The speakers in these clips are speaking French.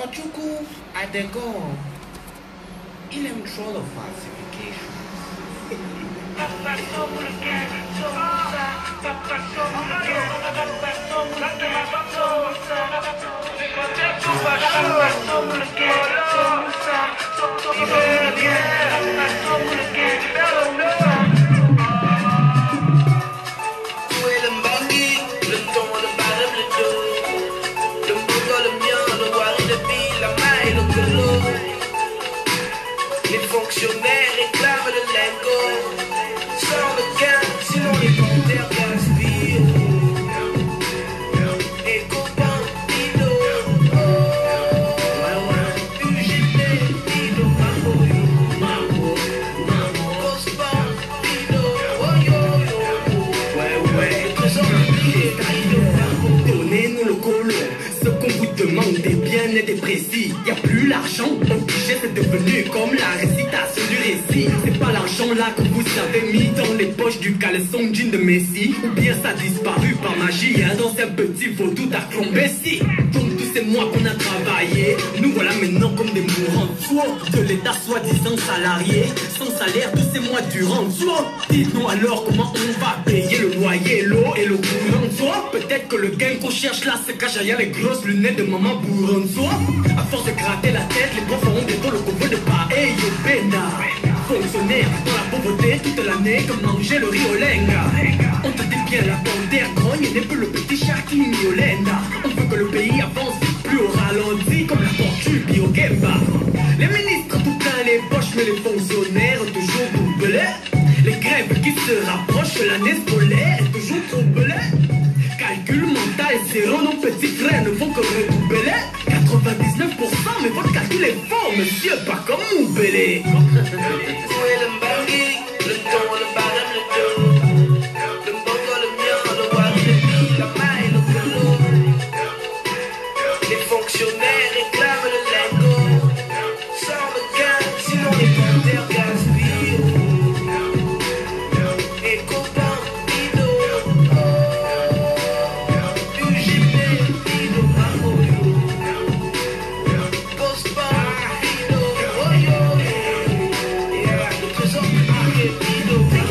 Ochuku Adego, il aime trop le falsification. Les fonctionnaires réclament le lingot. Sans le gain, sinon les bancaires gaspillent. Éco-bandido, UGT, Dido, Mambo, Cos-bandido, oh yo yo. Ouais, le trésor public, Dido. Donnez-nous le colon. Ce qu'on vous demande est bien net et précis. Y a plus l'argent, obligé c'est devenu comme la récitation du récit. C'est pas l'argent là que vous avez mis dans les poches du caleçon jean de Messi. Ou bien ça a disparu par magie, hein, dans un petit vaudou d'Acrombessi. Donc tous ces mois qu'on a travaillé, nous voilà maintenant comme des mourants de l'État soi-disant salarié, sans salaire tous ces mois durant. Dites-nous alors comment on va payer le loyer, l'eau et le courant. Peut-être que le gain qu'on cherche là se cache derrière les grosses lunettes de maman Bourronzo. À force de gratter la tête, les profs auront bientôt le couvre de paella au pena. Fonctionnaire dans la pauvreté toute l'année comme manger le riz au lenga. On te dit bien la panthère grogne et n'est plus le petit chat qui miolenda. On veut que le pays avance plus au ralenti comme la tortue Biogemba. Les ministres tout plein les poches mais les fonctionnaires toujours doublés. Les grèves qui se rapprochent, l'année scolaire est toujours troublée. Calcul mental zéro, nos petits frères ne font que redoubler. 99% mais votre calcul est faux monsieur, pas comme Moubélé. Où est le mbangui, le don, le barème, le dos. Le mbongo, le mien, le wari, le bi, la maille, le colo. Les fonctionnaires réclament le lingot. Sans le gain, sinon les bancaires gaspillent. Éco-bandido, UGT, Dido, Mambo, Cos-bandido, oh yo yo.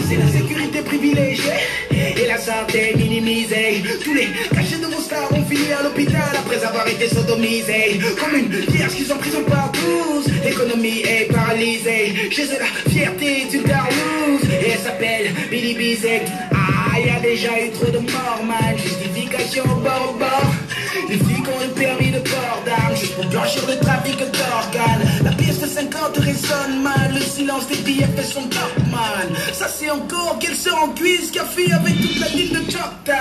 C'est la sécurité privilégiée et la santé minimisée. Tous les cachets de vos stars ont fini à l'hôpital après avoir été sodomisés. Comme une vierge qu'ils ont prison par 12. L'économie est paralysée. Chez eux la fierté est une carlouse. Et elle s'appelle Billy Bizek. Ah, y a déjà eu trop de morts, man. Justification au bord au bord. Les flics ont le permis de port d'armes juste pour blanchir le trafic d'organes. La pièce de 50 résonne mal. Le silence des billets fait son top, man. Ça c'est encore quelle sœur en cuisse qui a fui avec toute la ville de Choctaw.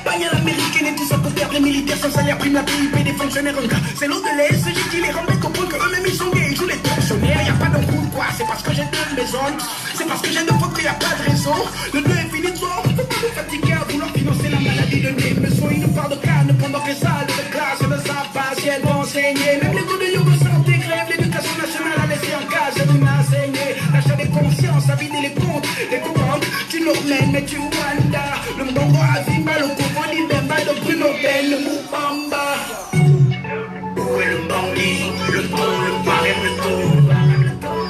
Bagnole américaine et tout ça pour perdre les militaires sans salaire, prime la PIP des fonctionnaires en gars. C'est l'eau de l'Est, j'ai dit les remets comprendre qu'eux-mêmes ils sont gays, ils jouent les fonctionnaires. Y'a pas d'embrouille quoi, c'est parce que j'ai deux maisons. C'est parce que j'ai deux fautes qu'il y a pas de raison. Le 2 est fini trop, faut pas nous fatiguer à vouloir financer la maladie de nez. Mais soit une part de canne pendant que les salles de classe ne savent pas si elles vont enseigner. Même les cours de yoga santé grève, l'éducation nationale a laissé en cage, elle nous a enseigné. L'achat des consciences, à vider les comptes, les courantes. Tu nous remènes, mais tu wanda. Le mbongo a vimba, le couvre l'ibemba de Bruno Ben, le moubamba. Où est le bangui, le ton, le barème, le ton.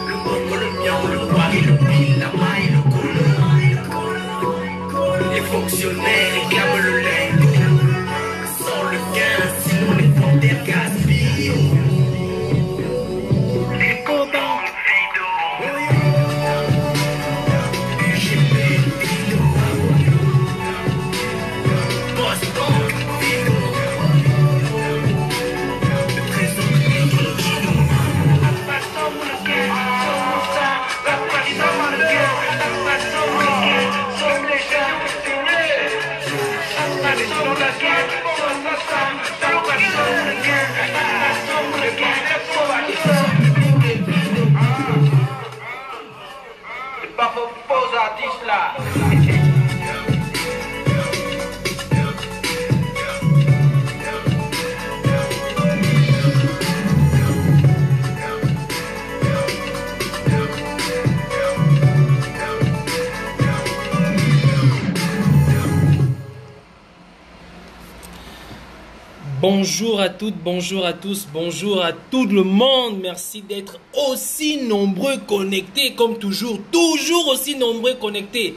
Le mbongo, le mion, le wari, le pile, la maille, le colo. Les fonctionnaires réclament le lingot. Sans le gain, sinon les panthères gaspillent. Somos Bonjour à toutes, bonjour à tous, bonjour à tout le monde. Merci d'être aussi nombreux connectés comme toujours. Toujours aussi nombreux connectés.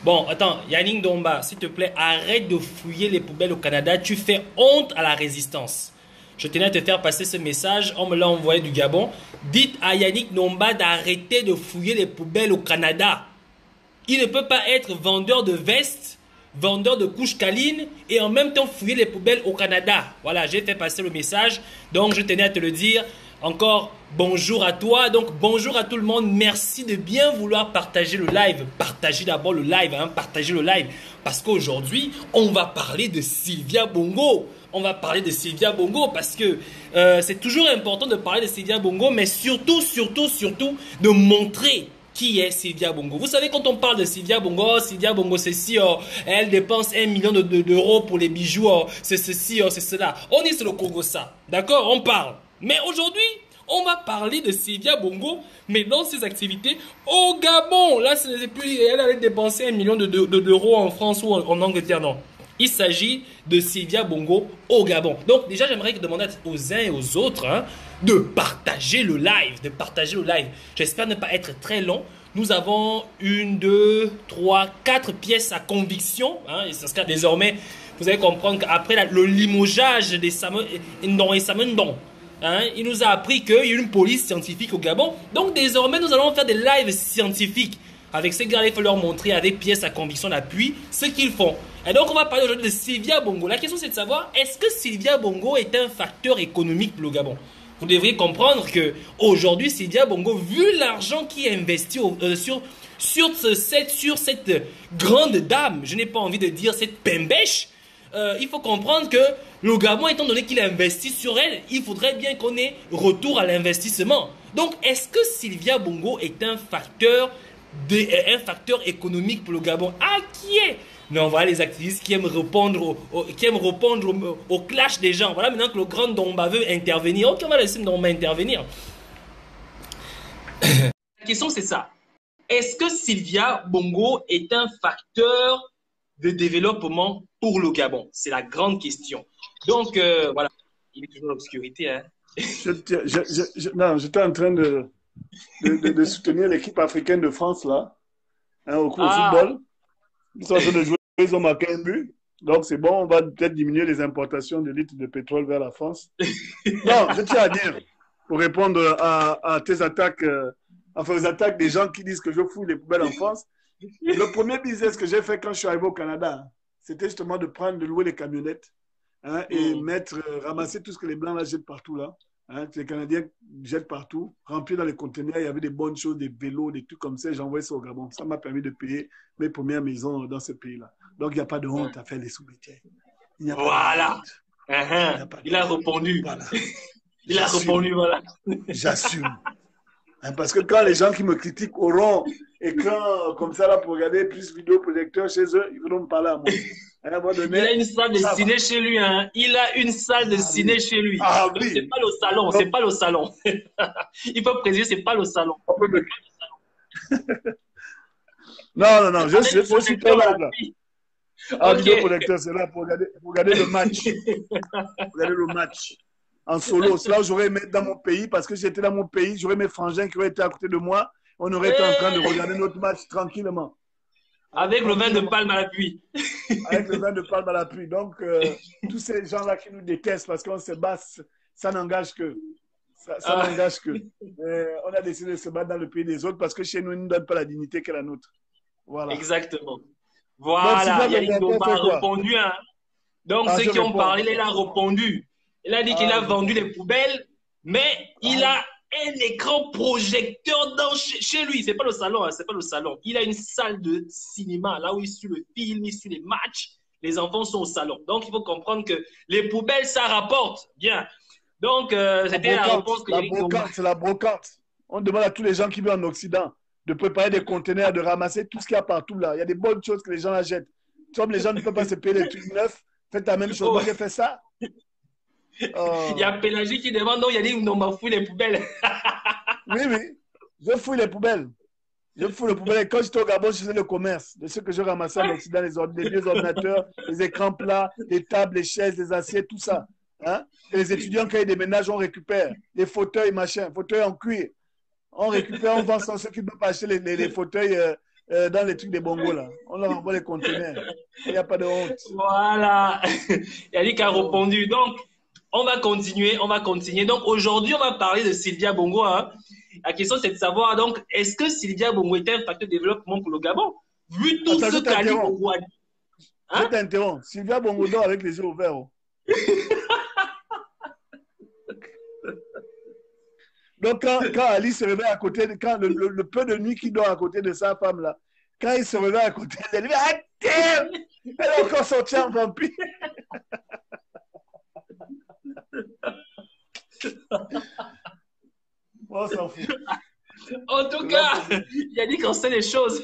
Bon, attends, Yannick Domba, s'il te plaît, arrête de fouiller les poubelles au Canada. Tu fais honte à la résistance. Je tenais à te faire passer ce message. On me l'a envoyé du Gabon. Dites à Yannick Domba d'arrêter de fouiller les poubelles au Canada. Il ne peut pas être vendeur de vestes, vendeur de couches câlines et en même temps fouiller les poubelles au Canada. Voilà, j'ai fait passer le message. Donc, je tenais à te le dire. Encore bonjour à toi. Donc, bonjour à tout le monde. Merci de bien vouloir partager le live. Partagez d'abord le live. Partagez le live. Parce qu'aujourd'hui, on va parler de Sylvia Bongo. On va parler de Sylvia Bongo parce que c'est toujours important de parler de Sylvia Bongo, mais surtout de montrer qui est Sylvia Bongo. Vous savez, quand on parle de Sylvia Bongo c'est si elle dépense 1 million d'euros pour les bijoux, c'est ceci, c'est cela. On est sur le Congo ça, d'accord? On parle. Mais aujourd'hui, on va parler de Sylvia Bongo, mais dans ses activités au Gabon. Là, ce n'est plus elle allait dépenser 1 million d'euros en France ou en Angleterre, non. Il s'agit de Sylvia Bongo au Gabon. Donc déjà, j'aimerais demander aux uns et aux autres de partager le live. J'espère ne pas être très long. Nous avons 1, 2, 3, 4 pièces à conviction. Et ça sera désormais, vous allez comprendre qu'après le limogeage des Ndong et Samendong, il nous a appris qu'il y a une police scientifique au Gabon. Donc désormais, nous allons faire des lives scientifiques. Avec ces gars, il faut leur montrer avec pièces à conviction d'appui ce qu'ils font. Et donc, on va parler aujourd'hui de Sylvia Bongo. La question, c'est de savoir, est-ce que Sylvia Bongo est un facteur économique pour le Gabon? Vous devriez comprendre que aujourd'hui, Sylvia Bongo, vu l'argent qui est investi sur cette grande dame, je n'ai pas envie de dire cette pembèche, il faut comprendre que le Gabon, étant donné qu'il a investi sur elle, il faudrait bien qu'on ait retour à l'investissement. Donc, est-ce que Sylvia Bongo est un facteur économique pour le Gabon? Qui est? Non, voilà les activistes qui aiment répondre au clash des gens. Voilà maintenant que le grand Domba veut intervenir. Ok, on va laisser Domba intervenir. La question c'est ça. Est-ce que Sylvia Bongo est un facteur de développement pour le Gabon? C'est la grande question. Donc, voilà. Il est toujours dans l'obscurité. Non, j'étais en train de soutenir l'équipe africaine de France, là, au football. Ils sont en train de jouer, ils ont marqué un but. Donc, c'est bon, on va peut-être diminuer les importations de litres de pétrole vers la France. Non, je tiens à dire, pour répondre à tes attaques, enfin aux attaques des gens qui disent que je fouille les poubelles en France, le premier business que j'ai fait quand je suis arrivé au Canada, c'était justement de louer les camionnettes et ramasser tout ce que les Blancs là, jettent partout là. Les Canadiens jettent partout, remplis dans les conteneurs, il y avait des bonnes choses, des vélos, des trucs comme ça, j'envoyais ça au Gabon. Ça m'a permis de payer mes premières maisons dans ce pays-là. Donc, il n'y a pas de honte à faire les sous-métiers. Voilà. Il a répondu. Voilà. Il a répondu, voilà. J'assume. Parce que quand les gens qui me critiquent auront écran comme ça là pour regarder plus vidéoprojecteur chez eux, ils vont me parler à moi. Il a une salle de ciné chez lui. Il a une salle de ciné chez lui. Oui. C'est pas le salon. C'est pas le salon. Il faut préciser, c'est pas le salon. Non. Je suis très là. Vidéoprojecteur, c'est là pour regarder le match. Regarder le match. En solo, c'est là où j'aurais aimé être dans mon pays, parce que j'étais dans mon pays, j'aurais mes frangins qui auraient été à côté de moi, on aurait été en train de regarder notre match tranquillement. Avec le vin de palme à l'appui. Avec le vin de palme à l'appui. Donc, tous ces gens-là qui nous détestent parce qu'on se bat, ça n'engage que. Ça n'engage que. On a décidé de se battre dans le pays des autres parce que chez nous, ils ne nous donnent pas la dignité qu'est la nôtre. Voilà. Exactement. Voilà, Yannick Domba a répondu. Donc, ceux qui ont parlé, il a répondu. Il a dit qu'il a vendu les poubelles, mais il a un écran projecteur chez lui. C'est pas le salon, c'est pas le salon. Il a une salle de cinéma, là où il suit le film, il suit les matchs. Les enfants sont au salon. Donc, il faut comprendre que les poubelles, ça rapporte. Bien. Donc, c'était la réponse que c'est la brocante. On demande à tous les gens qui vivent en Occident de préparer des conteneurs, de ramasser tout ce qu'il y a partout là. Il y a des bonnes choses que les gens achètent. Comme les gens ne peuvent pas se payer les trucs neufs, faites la même chose. Moi, j'ai fait ça. Il y a Pélagie qui demande, non, il y a dit, non, on fouille les poubelles. Oui, je fouille les poubelles. Quand j'étais au Gabon, je faisais le commerce de ce que je ramassais en Occident, les vieux ordinateurs, les écrans plats, les tables, les chaises, les assiettes, tout ça. Hein? Et les étudiants, quand ils déménagent, on récupère les fauteuils, machin, fauteuils en cuir. On récupère, on vend ça. Ceux qui ne peuvent pas acheter les fauteuils dans les trucs des bongos, là. On leur envoie les conteneurs. Il n'y a pas de honte. Voilà. Yannick a répondu. Donc, on va continuer, on va continuer. Donc, aujourd'hui, on va parler de Sylvia Bongo. Hein. La question, c'est de savoir, donc, est-ce que Sylvia Bongo est un facteur de développement pour le Gabon? Vu tout ce qu'Ali Bongo a dit. Hein? Je t'interromps. Sylvia Bongo dort avec les yeux ouverts. Oh. Donc, quand Ali se réveille à côté, quand le peu de nuit qu'il dort à côté de sa femme, là, quand il se réveille à côté, elle dit, ah, damn! Elle est encore sortie en vampire. On s'en fout. En tout cas, il a dit qu'on sait les choses.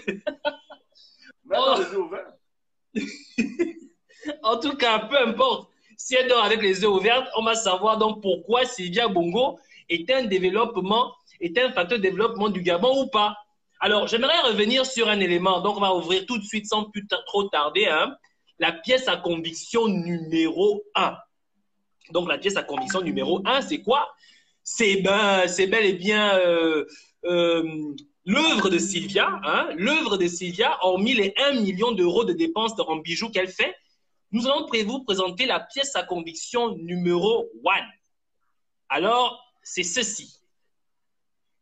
En tout cas, peu importe. Si elle dort avec les yeux ouverts, on va savoir donc pourquoi Sylvia Bongo est un facteur de développement du Gabon ou pas. Alors, j'aimerais revenir sur un élément. Donc, on va ouvrir tout de suite sans plus trop tarder. Hein, la pièce à conviction numéro 1. Donc, la pièce à conviction numéro 1, c'est quoi? C'est bel et bien l'œuvre de Sylvia. Hein, l'œuvre de Sylvia, hormis les 1 million d'euros de dépenses en bijoux qu'elle fait, nous allons vous présenter la pièce à conviction numéro 1. Alors, c'est ceci.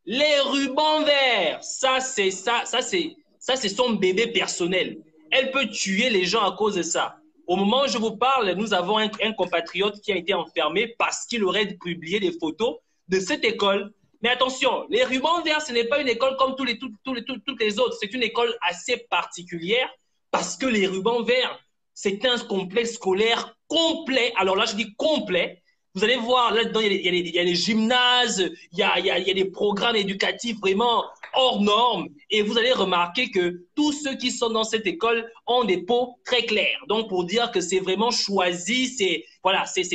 Les rubans verts, ça c'est son bébé personnel. Elle peut tuer les gens à cause de ça. Au moment où je vous parle, nous avons un compatriote qui a été enfermé parce qu'il aurait publié des photos de cette école. Mais attention, les rubans verts, ce n'est pas une école comme toutes les autres. C'est une école assez particulière parce que les rubans verts, c'est un complexe scolaire complet. Alors là, je dis complet. Vous allez voir, là-dedans, il y a des gymnases, il y a des programmes éducatifs vraiment hors normes. Et vous allez remarquer que tous ceux qui sont dans cette école ont des peaux très claires. Donc, pour dire que c'est vraiment choisi, c'est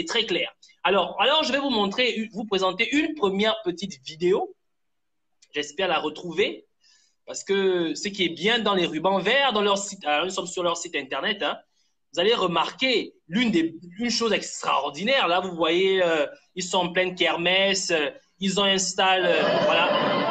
très clair. Alors, je vais vous présenter une première petite vidéo. J'espère la retrouver. Parce que ce qui est bien dans les rubans verts, dans leur site, alors nous sommes sur leur site internet, hein, vous allez remarquer une chose extraordinaire. Là, vous voyez, ils sont en pleine kermesse, ils ont installé, voilà.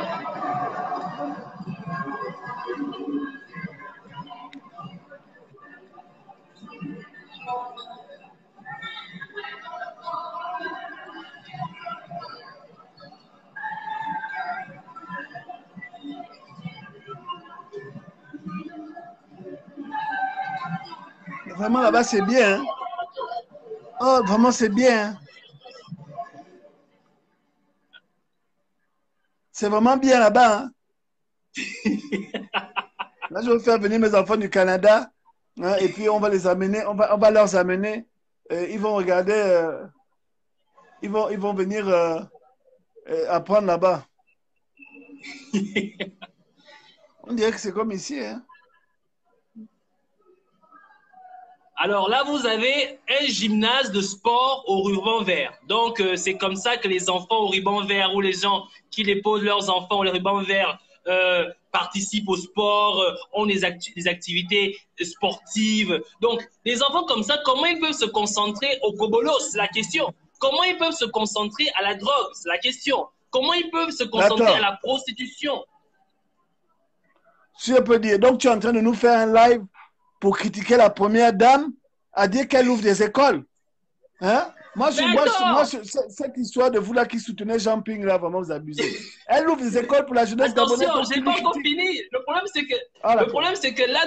Vraiment, là-bas, c'est bien. Hein? Oh, vraiment, c'est bien. Hein? C'est vraiment bien là-bas. Hein? Là, je vais faire venir mes enfants du Canada. Hein, et puis, on va les amener. On va leur amener. Ils vont regarder. Ils vont venir apprendre là-bas. On dirait que c'est comme ici. Hein? Alors là, vous avez un gymnase de sport au ruban vert. Donc, c'est comme ça que les enfants au ruban vert ou les gens qui déposent leurs enfants au ruban vert participent au sport, ont des activités sportives. Donc, les enfants comme ça, comment ils peuvent se concentrer au kobolos? C'est la question. Comment ils peuvent se concentrer à la drogue? C'est la question. Comment ils peuvent se concentrer à la prostitution? Si je peux dire, donc tu es en train de nous faire un live pour critiquer la première dame, à dire qu'elle ouvre des écoles. Hein? Moi, cette histoire de vous là qui soutenez Jean Ping, là, vraiment, vous abusez. Elle ouvre des écoles pour la jeunesse gabonaise. Attention, je n'ai pas encore fini. Le problème, c'est que là,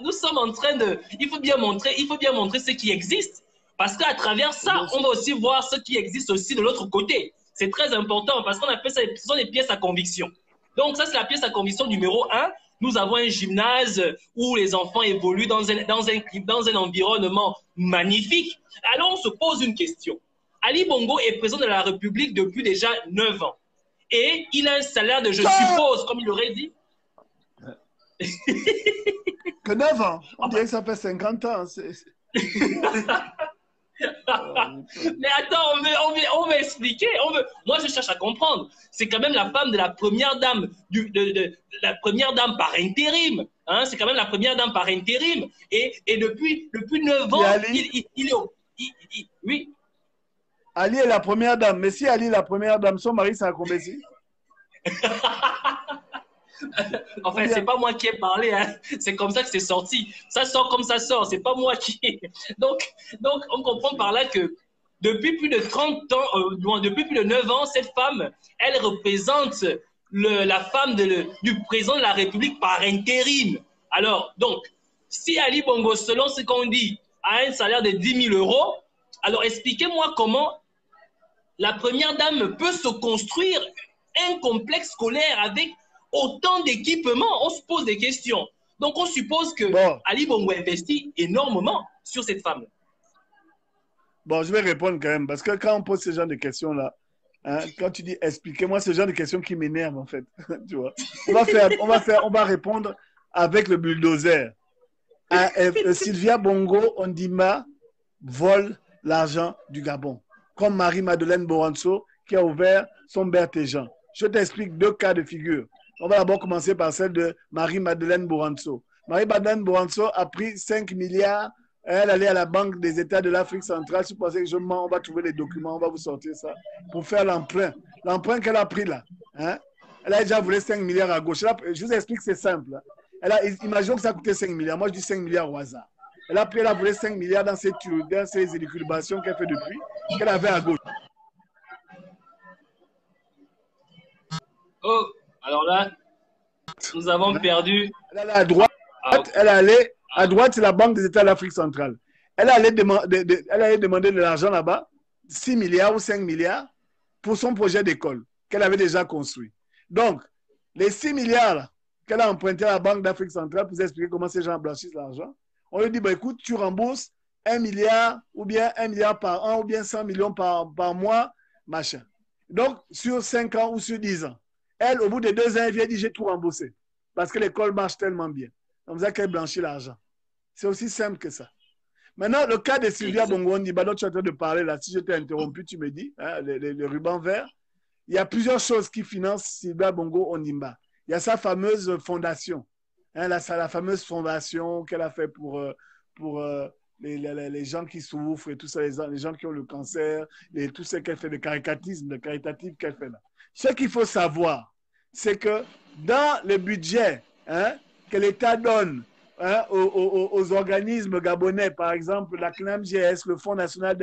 nous sommes en train de... Il faut bien montrer ce qui existe. Parce qu'à travers ça, on va aussi voir ce qui existe aussi de l'autre côté. C'est très important parce qu'on appelle ça, ce sont des pièces à conviction. Donc, ça, c'est la pièce à conviction numéro 1. Nous avons un gymnase où les enfants évoluent dans un environnement magnifique. Alors, on se pose une question. Ali Bongo est président de la République depuis déjà 9 ans. Et il a un salaire de, je suppose, comme il aurait dit. Que 9 ans? On dirait que ça fait 50 ans. Mais attends, on veut expliquer. Moi, je cherche à comprendre. C'est quand même la femme de la première dame, la première dame par intérim. Hein, c'est quand même la première dame par intérim. Et depuis 9 ans, Oui. Ali est la première dame. Mais si Ali est la première dame, son mari, ça a combien ici? Enfin, c'est pas moi qui ai parlé, hein. C'est comme ça que c'est sorti. Ça sort comme ça sort, c'est pas moi qui... Donc, on comprend par là que depuis plus de 30 ans, depuis plus de 9 ans, cette femme, elle représente la femme du président de la République par intérim. Alors, donc, si Ali Bongo, selon ce qu'on dit, a un salaire de 10 000 euros, alors expliquez-moi comment la première dame peut se construire un complexe scolaire avec autant d'équipements. On se pose des questions. Donc, on suppose que Ali Bongo investit énormément sur cette femme. Bon, je vais répondre quand même, parce que quand on pose ce genre de questions-là, hein, quand tu dis expliquez-moi, ce genre de questions qui m'énervent, en fait. Tu vois, on va répondre avec le bulldozer. Sylvia Bongo Ondimba vole l'argent du Gabon, comme Marie-Madeleine Boranso qui a ouvert son Bertéjean. Je t'explique 2 cas de figure. On va d'abord commencer par celle de Marie-Madeleine Boranso. Marie-Madeleine Boranso a pris 5 milliards. Elle allait à la Banque des États de l'Afrique centrale. Je pensais que je mens, on va trouver les documents, on va vous sortir ça, pour faire l'emprunt. L'emprunt qu'elle a pris là. Hein? Elle a déjà voulu 5 milliards à gauche. Là, je vous explique, c'est simple. Imaginons que ça coûtait 5 milliards. Moi, je dis 5 milliards au hasard. Elle a volé 5 milliards dans ses élucubrations qu'elle fait depuis, qu'elle avait à gauche. Oh, alors là, nous avons perdu. Elle allait à droite, elle allait à droite, c'est la Banque des États de l'Afrique centrale. Elle allait demander de l'argent là-bas, 6 milliards ou 5 milliards, pour son projet d'école qu'elle avait déjà construit. Donc, les 6 milliards qu'elle a empruntés à la Banque d'Afrique centrale pour vous expliquer comment ces gens blanchissent l'argent, on lui dit, bah, écoute, tu rembourses 1 milliard ou bien 1 milliard par an ou bien 100 millions par mois, machin. Donc, sur 5 ans ou sur 10 ans, elle, au bout de 2 ans, elle vient dire, j'ai tout remboursé. Parce que l'école marche tellement bien. Comme ça qu'elle blanchit l'argent. C'est aussi simple que ça. Maintenant, le cas de Sylvia Bongo Ondimba, dont tu es en train de parler là, si je t'ai interrompu, tu me dis, hein, le ruban vert, il y a plusieurs choses qui financent Sylvia Bongo Ondimba. Il y a sa fameuse fondation, hein, la fameuse fondation qu'elle a fait pour les gens qui souffrent et tout ça, les gens qui ont le cancer, et tout ce qu'elle fait, le caritatif qu'elle fait là. Ce qu'il faut savoir, c'est que dans le budget, hein, que l'État donne, hein, aux organismes gabonais, par exemple la CNAMGS, le Fonds national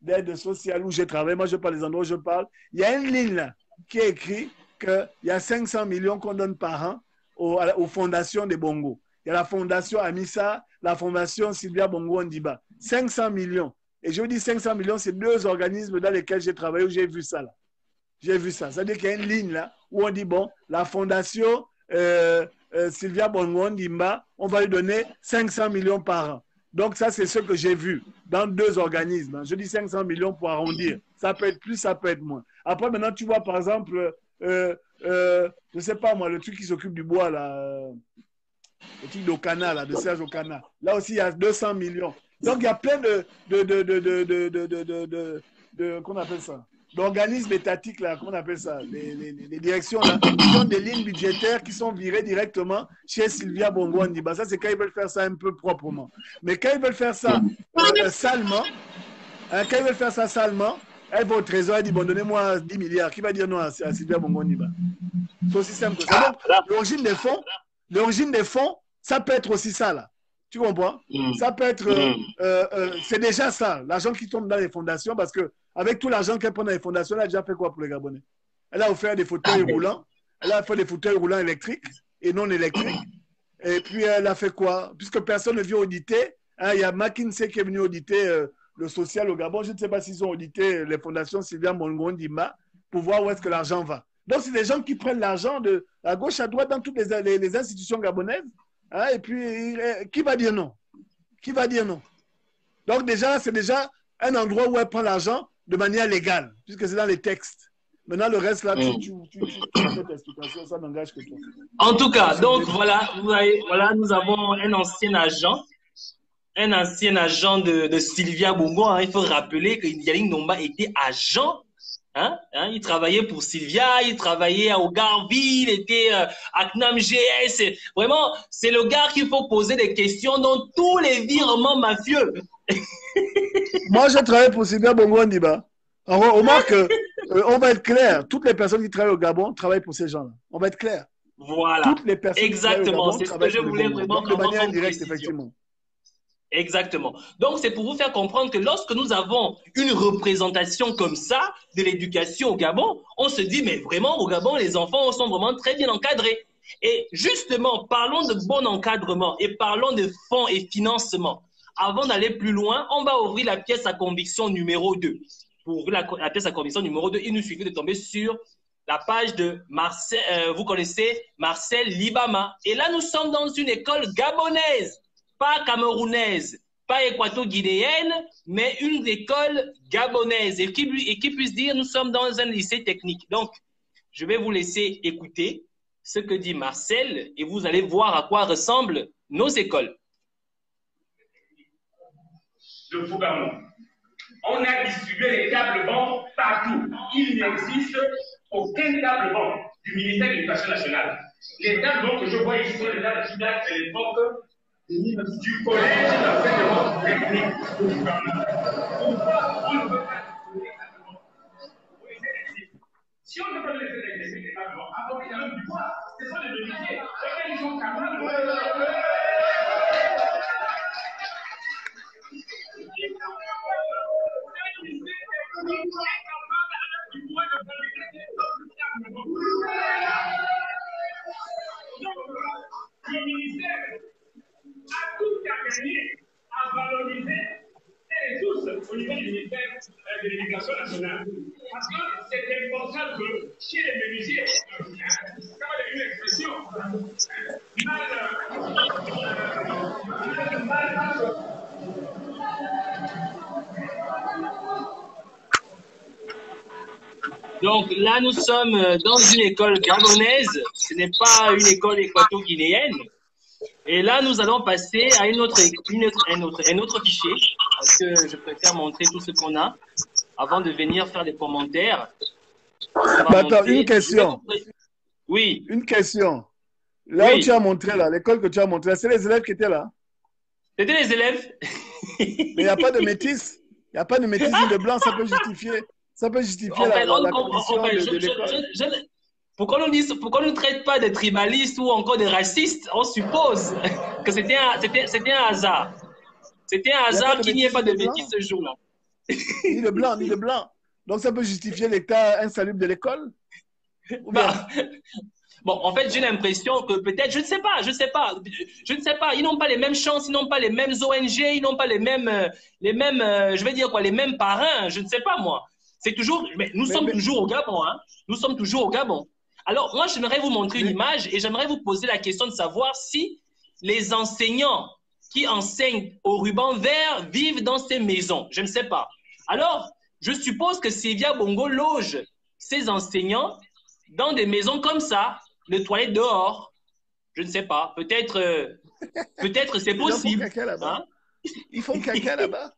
d'aide sociale où je travaille, moi je parle des endroits où je parle, il y a une ligne là, qui est écrite qu'il y a 500 millions qu'on donne par an aux fondations des Bongo. Il y a la fondation Amissa, la fondation Sylvia Bongo Ondimba. 500 millions. Et je vous dis 500 millions, c'est 2 organismes dans lesquels j'ai travaillé où j'ai vu ça là. J'ai vu ça. C'est-à-dire qu'il y a une ligne là où on dit, bon, la fondation Sylvia Bongo Ondimba, on va lui donner 500 millions par an. Donc ça, c'est ce que j'ai vu dans 2 organismes. Je dis 500 millions pour arrondir. Ça peut être plus, ça peut être moins. Après, maintenant, tu vois, par exemple, je ne sais pas moi, le truc qui s'occupe du bois, là, le truc d'Okana, là, de Serge Okana. Là aussi, il y a 200 millions. Donc, il y a plein qu'on appelle ça, d'organismes étatiques, là, comment on appelle ça, les directions, là, qui ont des lignes budgétaires qui sont virées directement chez Sylvia Bongo Ondimba. Ça, c'est quand ils veulent faire ça un peu proprement. Mais quand ils veulent faire ça salement, hein, elle va au trésor et dit, bon, donnez-moi 10 milliards. Qui va dire non à Sylvia Bongo Ondimba? C'est aussi simple que ça. Donc, l'origine des fonds, ça peut être aussi ça, là. Tu comprends? Ça peut être... c'est déjà ça, l'argent qui tombe dans les fondations, parce que avec tout l'argent qu'elle prend dans les fondations, elle a déjà fait quoi pour les Gabonais? Elle a offert des fauteuils roulants. Elle a fait des fauteuils roulants électriques et non électriques. Et puis, elle a fait quoi? Puisque personne ne vient auditer, hein, il y a McKinsey qui est venu auditer le social au Gabon. Je ne sais pas s'ils ont audité les fondations Sylvia Bongo Ondimba pour voir où est-ce que l'argent va. Donc, c'est des gens qui prennent l'argent de à gauche, à droite dans toutes les institutions gabonaises. Hein, et puis, qui va dire non? Qui va dire non? Donc, déjà, c'est déjà un endroit où elle prend l'argent de manière légale, puisque c'est dans les textes. Maintenant, le reste, là, tu fais ta explication, ça n'engage que toi. En tout cas, donc, voilà, nous avons un ancien agent de Sylvia Bongo. Hein. Il faut rappeler que Yaling Nomba était agent. Hein? Il travaillait pour Sylvia, il travaillait au Garvey, il était à CNAM GS. Vraiment, c'est le gars qu'il faut poser des questions dans tous les virements mafieux. Moi, je travaille pour Sylvia Bongo Ndiba. On remarque que on va être clair. Toutes les personnes qui travaillent au Gabon travaillent pour ces gens-là. On va être clair. Voilà. Toutes les personnes Exactement. qui C'est ce que travaillent je pour le voulais Bongo. vraiment Donc, de manière comme indirecte, précision. effectivement. Exactement. Donc, c'est pour vous faire comprendre que lorsque nous avons une représentation comme ça de l'éducation au Gabon, on se dit, mais vraiment, au Gabon, les enfants sont vraiment très bien encadrés. Et justement, parlons de bon encadrement et parlons de fonds et financement. Avant d'aller plus loin, on va ouvrir la pièce à conviction numéro 2. Pour ouvrir la pièce à conviction numéro 2, il nous suffit de tomber sur la page de Marcel, vous connaissez Marcel Libama. Et là, nous sommes dans une école gabonaise, pas camerounaise, pas équato-guinéenne, mais une école gabonaise. Et qui puisse dire, nous sommes dans un lycée technique. Donc, je vais vous laisser écouter ce que dit Marcel et vous allez voir à quoi ressemblent nos écoles. De Fougamou. On a distribué les tables-bancs partout. Il n'existe aucun table-banc du ministère de l'Éducation nationale. Les tables-bancs que je vois ici sont les tables qui datent de l'époque du collège d'enseignement technique de Fougamou. Pourquoi on ne peut pas distribuer les tables-bancs? Si on ne peut pas laisser les tables-bancs, avant qu'il y ait du poids, ce sont des métiers auxquels ils sont capables de... Le ministère a tout à gagner à valoriser et tous au niveau du ministère de l'Éducation nationale. Parce que c'est important que chez les menuisiers, ça va devenir une expression, Donc là, nous sommes dans une école gabonaise, ce n'est pas une école équato-guinéenne. Et là, nous allons passer à un autre fichier, parce que je préfère montrer tout ce qu'on a avant de venir faire des commentaires. Attends, une question. Oui. Une question. Là où tu as montré, là, l'école que tu as montré, c'est les élèves qui étaient là. C'était les élèves. Mais il n'y a pas de métis. Il n'y a pas de métisme de blanc, ça peut justifier. Ça peut justifier la condition de l'école. Pourquoi on ne traite pas de tribalistes ou encore de racistes? On suppose que c'était un hasard. C'était un hasard qu'il n'y ait pas de métis ce jour-là. Ni de blanc, ni de blanc. Donc ça peut justifier l'état insalubre de l'école? Bon, en fait, j'ai l'impression que peut-être, je ne sais pas. Ils n'ont pas les mêmes chances, ils n'ont pas les mêmes ONG, ils n'ont pas les mêmes, je vais dire quoi, les mêmes parrains, je ne sais pas moi. C'est toujours, mais nous sommes toujours au Gabon, hein. Nous sommes toujours au Gabon. Alors, moi, j'aimerais vous montrer une image et j'aimerais vous poser la question de savoir si les enseignants qui enseignent au ruban vert vivent dans ces maisons. Je ne sais pas. Alors, je suppose que Sylvia Bongo loge ses enseignants dans des maisons comme ça, les toilettes dehors. Je ne sais pas. Peut-être c'est possible. Ils font caca là-bas.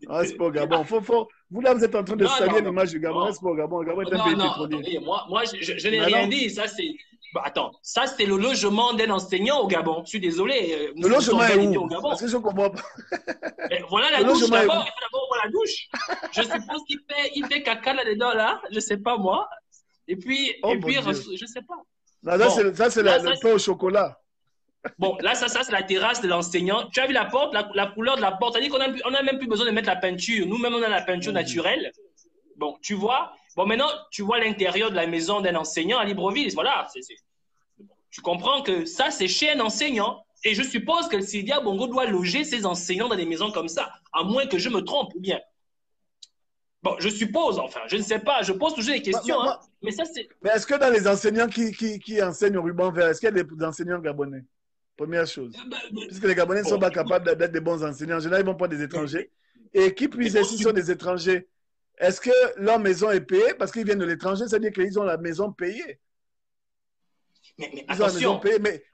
Ah, c'est pas au Gabon. Vous là, vous êtes en train de saluer l'image du Gabon. C'est pas au Gabon. Le Gabon est un pays pétrolier. Moi, je n'ai rien dit. Ça, c'est. Attends, ça, c'est le logement d'un enseignant au Gabon. Je suis désolé. Le logement est où? Parce que je ne comprends pas. Voilà la douche d'abord. Il faut d'abord voir la douche. Je suppose qu'il fait caca là-dedans, là. Je ne sais pas, moi. Et puis, je ne sais pas. Non, ça, c'est le pain au chocolat. Bon, là, ça c'est la terrasse de l'enseignant. Tu as vu la porte, la couleur de la porte. C'est-à-dire qu'on n'a même plus besoin de mettre la peinture. Nous-mêmes, on a la peinture naturelle. Bon, tu vois. Bon, maintenant, tu vois l'intérieur de la maison d'un enseignant à Libreville. Voilà. Tu comprends que ça, c'est chez un enseignant. Et je suppose que Sylvia Bongo doit loger ses enseignants dans des maisons comme ça. À moins que je me trompe, ou bien. Bon, je suppose, enfin, je ne sais pas. Je pose toujours des questions. Mais ça, c'est. Mais est-ce que dans les enseignants qui enseignent au ruban vert, est-ce qu'il y a des enseignants gabonais? Première chose. Puisque les Gabonais ne sont pas capables d'être des bons enseignants. En général, ils ne vont pas des étrangers. Et qui plus est, s'ils sont des étrangers, est-ce que leur maison est payée parce qu'ils viennent de l'étranger? C'est-à-dire qu'ils ont la maison payée. Mais ils attention. ont la maison payée, mais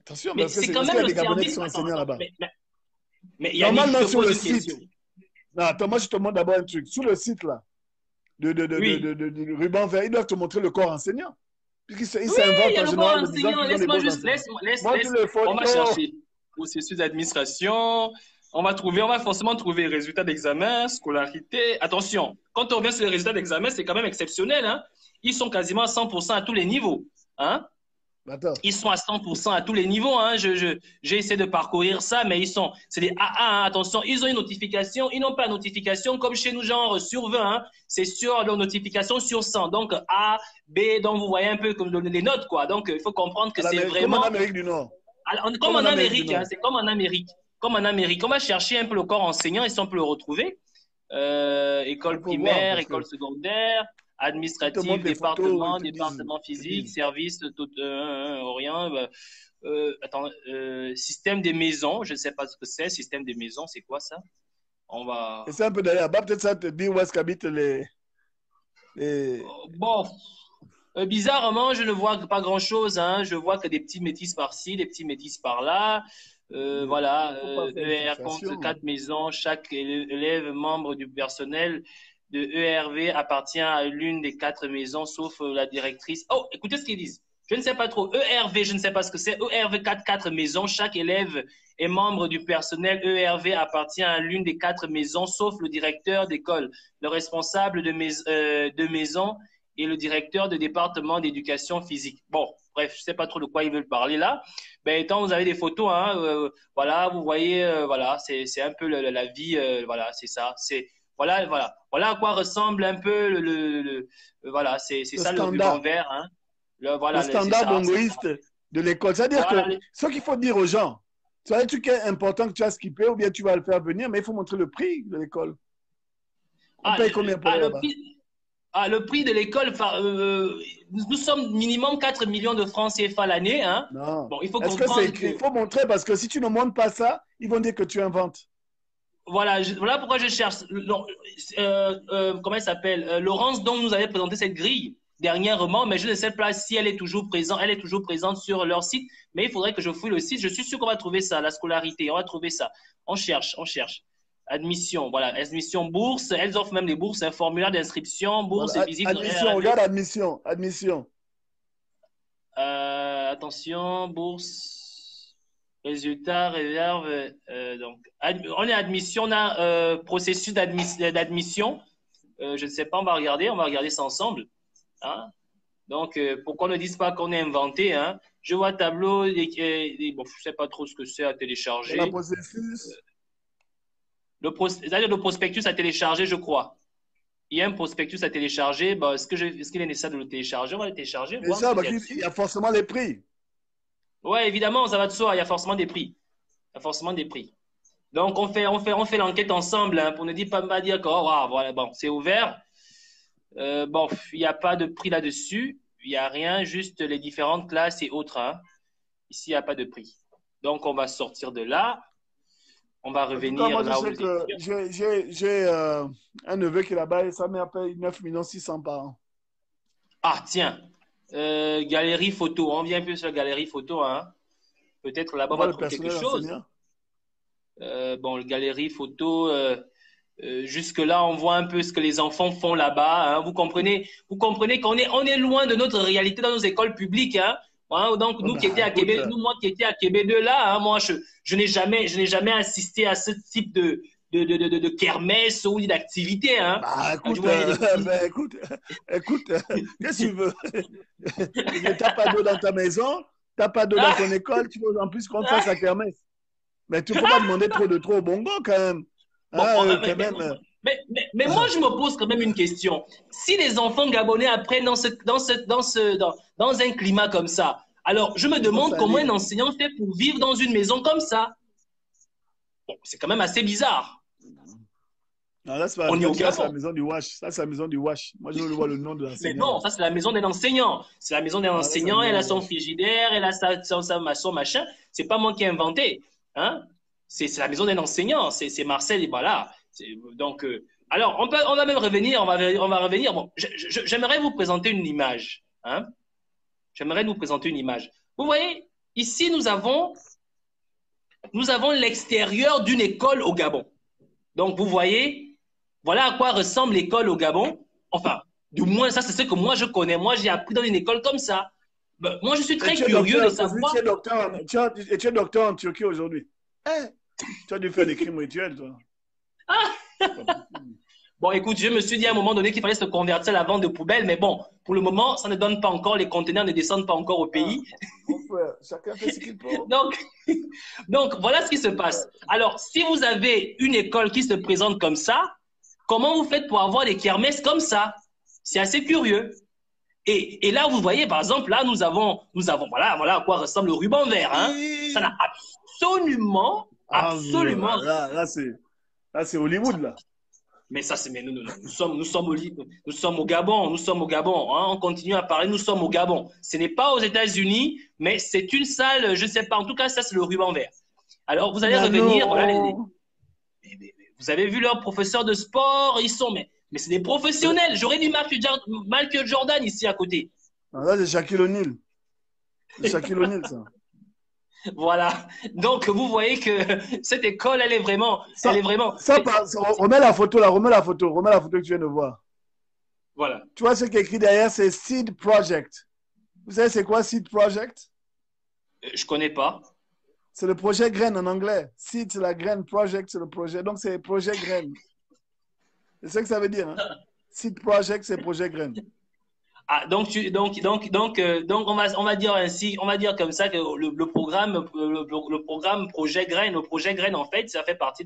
attention, parce que c'est quand même des Gabonais qui sont enseignants là-bas. Mais normalement, sur le site. Non, attends, moi, je te montre d'abord un truc. Sur le site, là, de ruban vert, ils doivent te montrer le corps enseignant. Puisqu'ils s'inventent en général. Laisse-moi juste, on va chercher. processus d'administration. On va forcément trouver résultats d'examen, scolarité. Attention, quand on revient sur les résultats d'examen, c'est quand même exceptionnel. Hein? Ils sont quasiment à 100% à tous les niveaux. Hein? Ils sont à 100% à tous les niveaux. Hein? J'ai essayé de parcourir ça, mais c'est des AA. Hein? Attention, ils ont une notification. Ils n'ont pas de notification comme chez nous, genre sur 20. Hein? C'est sur leur notification sur 100. Donc A, B, donc vous voyez un peu comme les notes, quoi. Donc il faut comprendre que c'est vraiment. Comme en Amérique du Nord. Alors, comme en Amérique, hein? C'est comme en Amérique. Comme en Amérique, on va chercher un peu le corps enseignant et si on peut le retrouver. École primaire, école secondaire, administrative, département physique, service, orient. Système des maisons, je ne sais pas ce que c'est. Système des maisons, c'est quoi ça? On va. C'est un peu derrière. Peut-être ça te dit où est-ce qu'habitent les... Bon. Bizarrement, je ne vois pas grand-chose. Hein. Je vois que des petits métis par-ci, des petits métis par-là. Voilà, ER compte 4 maisons. Chaque élève membre du personnel de ERV appartient à l'une des 4 maisons, sauf la directrice. Oh, écoutez ce qu'ils disent. Je ne sais pas trop. ERV, je ne sais pas ce que c'est. ERV 4 maisons. Chaque élève est membre du personnel. ERV appartient à l'une des 4 maisons, sauf le directeur d'école, le responsable de maison et le directeur de département d'éducation physique. Bon, bref, je ne sais pas trop de quoi ils veulent parler là. Ben, étant, vous avez des photos, hein, voilà, vous voyez, voilà, c'est un peu la vie, voilà, c'est ça. Voilà à quoi ressemble un peu voilà, c'est ça le ruban vert, hein. Le standard bongoïste de l'école. C'est-à-dire que ce qu'il faut dire aux gens, c'est un truc important que tu as skippé ou bien tu vas le faire venir, mais il faut montrer le prix de l'école. On paye combien pour là-bas? Le prix de l'école, nous sommes minimum 4 millions de francs CFA l'année. Hein? Non. Bon, il faut comprendre il faut montrer parce que si tu ne montres pas ça, ils vont dire que tu inventes. Voilà, voilà pourquoi je cherche. Comment elle s'appelle? Laurence, dont nous avait présenté cette grille dernièrement, mais je ne sais pas si elle est toujours présente. Elle est toujours présente sur leur site, mais il faudrait que je fouille le site. Je suis sûr qu'on va trouver ça, la scolarité. On va trouver ça. On cherche. Admission, voilà, admission, bourse, elles offrent même les bourses, un formulaire d'inscription, bourse et visite. Admission, regarde admission. Attention, bourse, résultat, réserve, donc, on est admission, on a processus d'admission, je ne sais pas, on va regarder ça ensemble. Hein? Donc, pourquoi on ne dise pas qu'on est inventé, hein? Je vois tableau, bon, je ne sais pas trop ce que c'est à télécharger. La processus. Le prospectus à télécharger, je crois. Il y a un prospectus à télécharger. Bah, est-ce qu'il est nécessaire de le télécharger? On va le télécharger. Mais ça, il y a forcément les prix. Oui, évidemment, ça va de soi. Il y a forcément des prix. Donc, on fait l'enquête ensemble, hein, pour ne pas dire que voilà, bon, c'est ouvert. Bon, il n'y a pas de prix là-dessus. Il n'y a rien, juste les différentes classes et autres. Hein. Ici, il n'y a pas de prix. Donc, on va sortir de là. On va revenir moi, là où j'ai un neveu qui est là-bas et sa mère paye 9 600 000 par an. Ah, tiens. Galerie photo. On vient un peu sur la galerie photo. Hein. Peut-être là-bas, on va trouver quelque chose. Bon, la galerie photo, jusque-là, on voit un peu ce que les enfants font là-bas. Hein. Vous comprenez qu'on est loin de notre réalité dans nos écoles publiques. Hein. Hein, donc, nous qui étions à Québec, moi qui étais à Québec 2 là, hein, moi, je n'ai jamais assisté à ce type de kermesse ou d'activité. Hein. Bah, écoute, qu'est-ce que tu veux? T'as pas d'eau dans ta maison, t'as pas d'eau dans ton école, tu veux en plus qu'on fasse la kermesse. Mais tu peux pas demander trop au bongo quand même. Mais moi, je me pose quand même une question. Si les enfants gabonais apprennent dans un climat comme ça, alors je me demande comment un enseignant fait pour vivre dans une maison comme ça. Bon, c'est quand même assez bizarre. Non, là, c'est la maison du Wash. Ça, c'est la maison du Wash. Moi, je veux voir le nom de l'enseignant. Mais non, ça, c'est la maison d'un enseignant. C'est la maison d'un enseignant. Elle a son frigidaire, elle a son machin. C'est pas moi qui ai inventé. Hein? C'est la maison d'un enseignant. C'est Marcel, et voilà. Donc, alors, on va même revenir. On va revenir. Bon, j'aimerais vous présenter une image. Hein? J'aimerais vous présenter une image. Vous voyez, ici, nous avons l'extérieur d'une école au Gabon. Donc, vous voyez, voilà à quoi ressemble l'école au Gabon. Enfin, du moins, ça, c'est ce que moi, je connais. Moi, j'ai appris dans une école comme ça. Ben, moi, je suis très curieux de savoir. Tu es docteur en Turquie aujourd'hui. Tu as dû faire des crimes rituels, toi. Bon, écoute, je me suis dit à un moment donné qu'il fallait se convertir à la vente de poubelles, mais bon, pour le moment, ça ne donne pas encore, les conteneurs ne descendent pas encore au pays. Mon frère, chacun fait ce qu'il peut. donc, voilà ce qui se passe. Alors, si vous avez une école qui se présente comme ça, comment vous faites pour avoir des kermesses comme ça? C'est assez curieux. Et là, vous voyez, par exemple, là, nous avons voilà à quoi ressemble le ruban vert. Hein. Ça n'a absolument. Là, c'est Hollywood, là. Mais ça, c'est, nous sommes au Gabon, hein, on continue à parler, nous sommes au Gabon. Ce n'est pas aux États-Unis, mais c'est une salle, je ne sais pas, en tout cas, ça, c'est le ruban vert. Alors, vous allez revenir, voilà, vous avez vu leurs professeurs de sport, ils sont, mais c'est des professionnels. J'aurais du Michael Jordan ici à côté. Là, c'est Shaquille O'Neal. C'est Shaquille O'Neal, ça. Voilà. Donc, vous voyez que cette école, elle est vraiment. Remets la photo que tu viens de voir. Voilà. Tu vois ce qui est écrit derrière, c'est Seed Project. Vous savez, c'est quoi Seed Project? Je connais pas. C'est le projet graine en anglais. Seed, c'est la graine. Project, c'est le projet. Donc, c'est projet graine. C'est ce que ça veut dire. Hein? Seed Project, c'est projet graine. Ah, donc on va dire ainsi, on va dire comme ça que le programme projet graine en fait, ça fait partie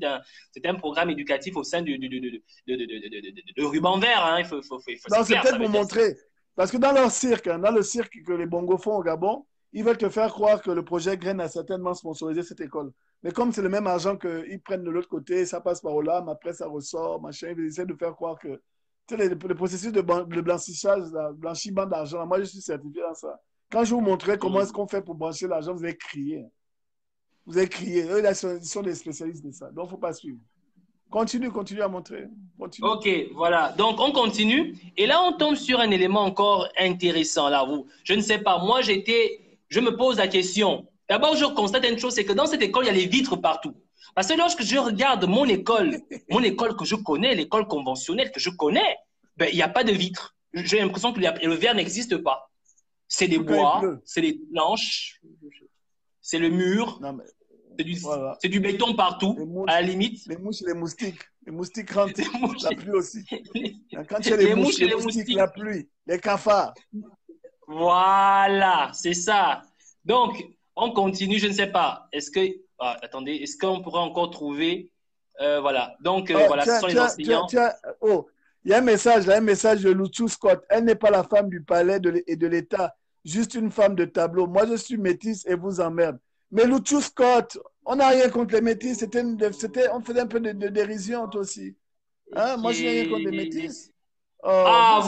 c'est un programme éducatif au sein de ruban vert. Hein, non, c'est peut-être pour montrer, parce que dans leur cirque, dans le cirque que les bongos font au Gabon, ils veulent te faire croire que le projet graine a certainement sponsorisé cette école. Mais comme c'est le même argent qu'ils prennent de l'autre côté, ça passe par là, mais après ça ressort, machin, ils essaient de faire croire que tu sais, le processus de blanchissage, blanchiment d'argent, moi je suis certifié dans ça. Quand je vous montrerai comment est-ce qu'on fait pour blanchir l'argent, vous allez crier. Vous allez crier. Eux, là, ils sont des spécialistes de ça. Donc, il ne faut pas suivre. Continue à montrer. Continue. Ok, voilà. Donc, on continue. Et là, on tombe sur un élément encore intéressant. Là, je ne sais pas. Moi, je me pose la question. D'abord, je constate une chose, c'est que dans cette école, il y a les vitres partout. Parce que lorsque je regarde mon école que je connais, l'école conventionnelle que je connais, ben, il n'y a pas de vitres. J'ai l'impression que le verre n'existe pas. C'est des bois, c'est des planches, c'est le mur, c'est du béton partout, mouches, à la limite. Les mouches et les moustiques. Les moustiques rentrent, la pluie aussi. Quand il y a les mouches et les moustiques, la pluie, les cafards. Voilà, c'est ça. Donc, on continue, je ne sais pas. Attendez, est-ce qu'on pourrait encore trouver voilà. Donc, voilà, ce sont les enseignants. Il y a un message de Luchu Scott. Elle n'est pas la femme du palais et de l'État, juste une femme de tableau. Moi, je suis métisse et vous emmerde. Mais Luchu Scott, on n'a rien contre les métisses. On faisait un peu de dérision, toi aussi. Hein? Moi, je n'ai rien contre les métisses. Voilà,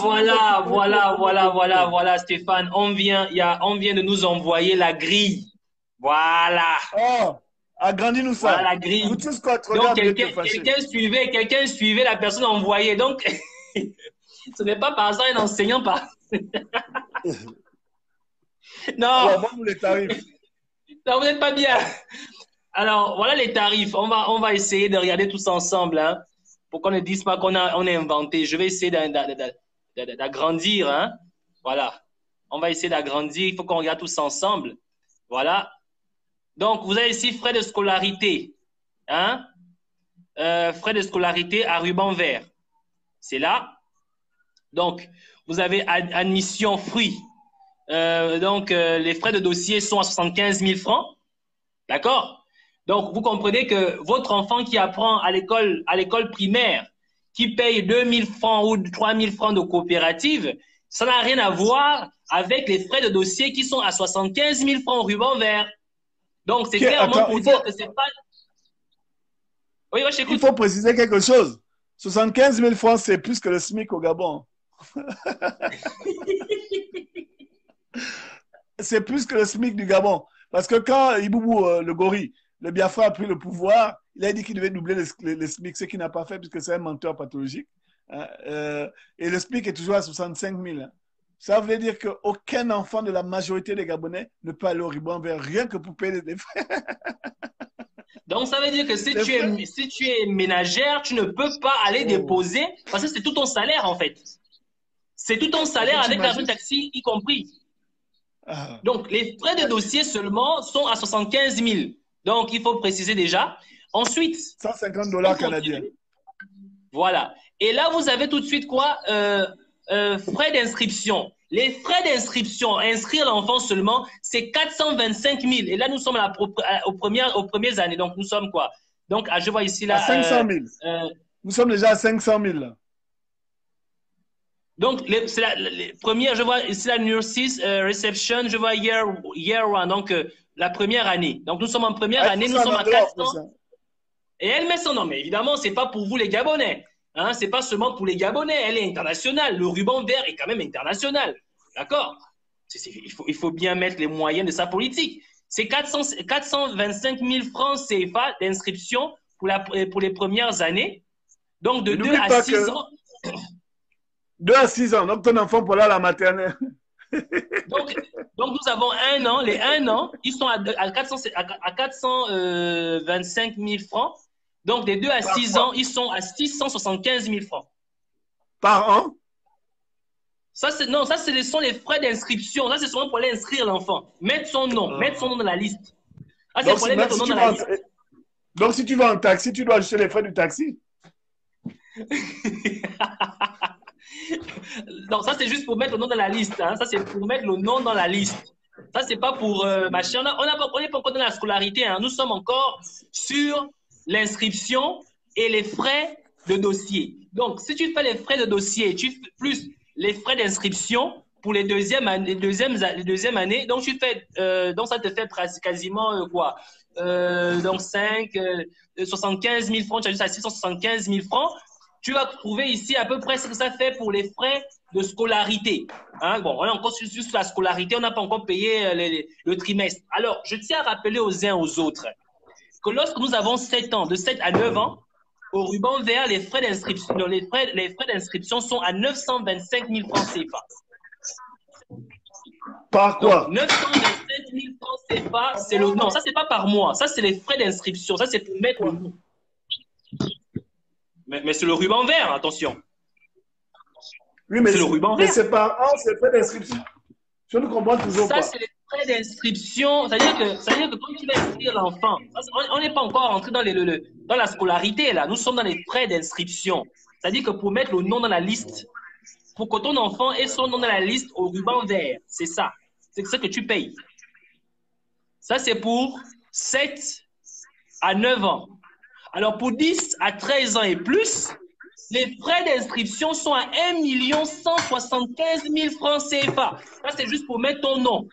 Stéphane. On vient de nous envoyer la grille. Voilà. Agrandis-nous ça. Voilà la grille. Scott, donc, quelqu'un suivait la personne envoyée. Donc, ce n'est pas par hasard un enseignant par. Non. Alors, bon, les tarifs. Non, vous n'êtes pas bien. Alors, voilà les tarifs. On va essayer de regarder tous ensemble, hein, pour qu'on ne dise pas on a inventé. Je vais essayer d'agrandir, hein. Voilà. On va essayer d'agrandir. Il faut qu'on regarde tous ensemble. Voilà. Donc, vous avez ici frais de scolarité. Hein? Frais de scolarité à ruban vert. C'est là. Donc, vous avez admission fruits. Les frais de dossier sont à 75 000 francs. D'accord? Donc, vous comprenez que votre enfant qui apprend à l'école primaire, qui paye 2 000 francs ou 3 000 francs de coopérative, ça n'a rien à voir avec les frais de dossier qui sont à 75 000 francs au ruban vert. Donc, c'est clairement pour dire que c'est pas... Oui, je t'écoute. Il faut préciser quelque chose. 75 000 francs, c'est plus que le SMIC au Gabon. C'est plus que le SMIC du Gabon. Parce que quand Iboubou, le gorille, le Biafra a pris le pouvoir, il a dit qu'il devait doubler le SMIC, ce qu'il n'a pas fait puisque c'est un menteur pathologique. Et le SMIC est toujours à 65 000. Ça veut dire qu'aucun enfant de la majorité des Gabonais ne peut aller au ruban vert rien que pour payer les frais. Donc, ça veut dire que si tu es ménagère, tu ne peux pas aller déposer parce que c'est tout ton salaire en fait. C'est tout ton salaire avec l'argent de taxi y compris. Ah. Donc, les frais de dossier seulement sont à 75 000. Donc, il faut préciser déjà. Ensuite, $150 canadiens. Voilà. Et là, vous avez tout de suite quoi? Frais d'inscription. Les frais d'inscription, inscrire l'enfant seulement, c'est 425 000. Et là, nous sommes aux premières années. Donc, nous sommes quoi? Donc, je vois ici là. À 500 000. Nous sommes déjà à 500 000. Là. Donc, c'est les premières, je vois ici la nurses reception, je vois year one, donc la première année. Donc, nous sommes en première année, nous sommes à 400. Et elle met son nom, mais évidemment, c'est pas pour vous les Gabonais. Hein, c'est pas seulement pour les Gabonais, elle est internationale. Le ruban vert est quand même international. D'accord? Il faut bien mettre les moyens de sa politique. C'est 425 000 francs CFA d'inscription pour les premières années. Donc, de 2 à 6 ans. 2 à 6 ans, donc ton enfant pour aller à la maternelle. donc, nous avons 1 an. Les 1 an, ils sont à 425 000 francs. Donc, des 2 à 6 ans, ils sont à 675 000 francs. Par an? Ça, ce sont les frais d'inscription. Ça, c'est seulement pour aller inscrire l'enfant. Mettre son nom dans la liste. Ah, c'est pour aller mettre son nom dans la liste. Donc, si tu vas en taxi, tu dois acheter les frais du taxi. Non, ça, c'est juste pour mettre le nom dans la liste. Hein. Ça, c'est pour mettre le nom dans la liste. Ça, c'est pas pour machin. On n'est pas encore dans la scolarité. Hein. Nous sommes encore sur l'inscription et les frais de dossier. Donc, si tu fais les frais de dossier, plus les frais d'inscription pour les deuxième années, donc donc ça te fait quasiment quoi? Donc 75 000 francs, tu as juste à 675 000 francs. Tu vas trouver ici à peu près ce que ça fait pour les frais de scolarité. Hein? Bon, on est encore sur la scolarité, on n'a pas encore payé le trimestre. Alors, je tiens à rappeler aux uns aux autres que lorsque nous avons 7 ans, de 7 à 9 ans, au ruban vert, les frais d'inscription sont à 925 000 francs CFA. Par quoi? Donc, 925 000 francs CFA, c'est le... Non, ça, c'est pas par mois. Ça, c'est les frais d'inscription. Ça, c'est pour mettre le nom. Mais c'est le ruban vert, attention. Oui, mais c'est le ruban vert. Mais c'est par an, c'est les frais d'inscription. Je ne comprends toujours pas. Ça, c'est les frais d'inscription. C'est-à-dire que quand tu vas inscrire l'enfant, on n'est pas encore entré dans la scolarité, là. Nous sommes dans les frais d'inscription. C'est-à-dire que pour mettre le nom dans la liste, pour que ton enfant ait son nom dans la liste au ruban vert, c'est ça. C'est ce que tu payes. Ça, c'est pour 7 à 9 ans. Alors, pour 10 à 13 ans et plus, les frais d'inscription sont à 1 175 000 francs CFA. Ça, c'est juste pour mettre ton nom.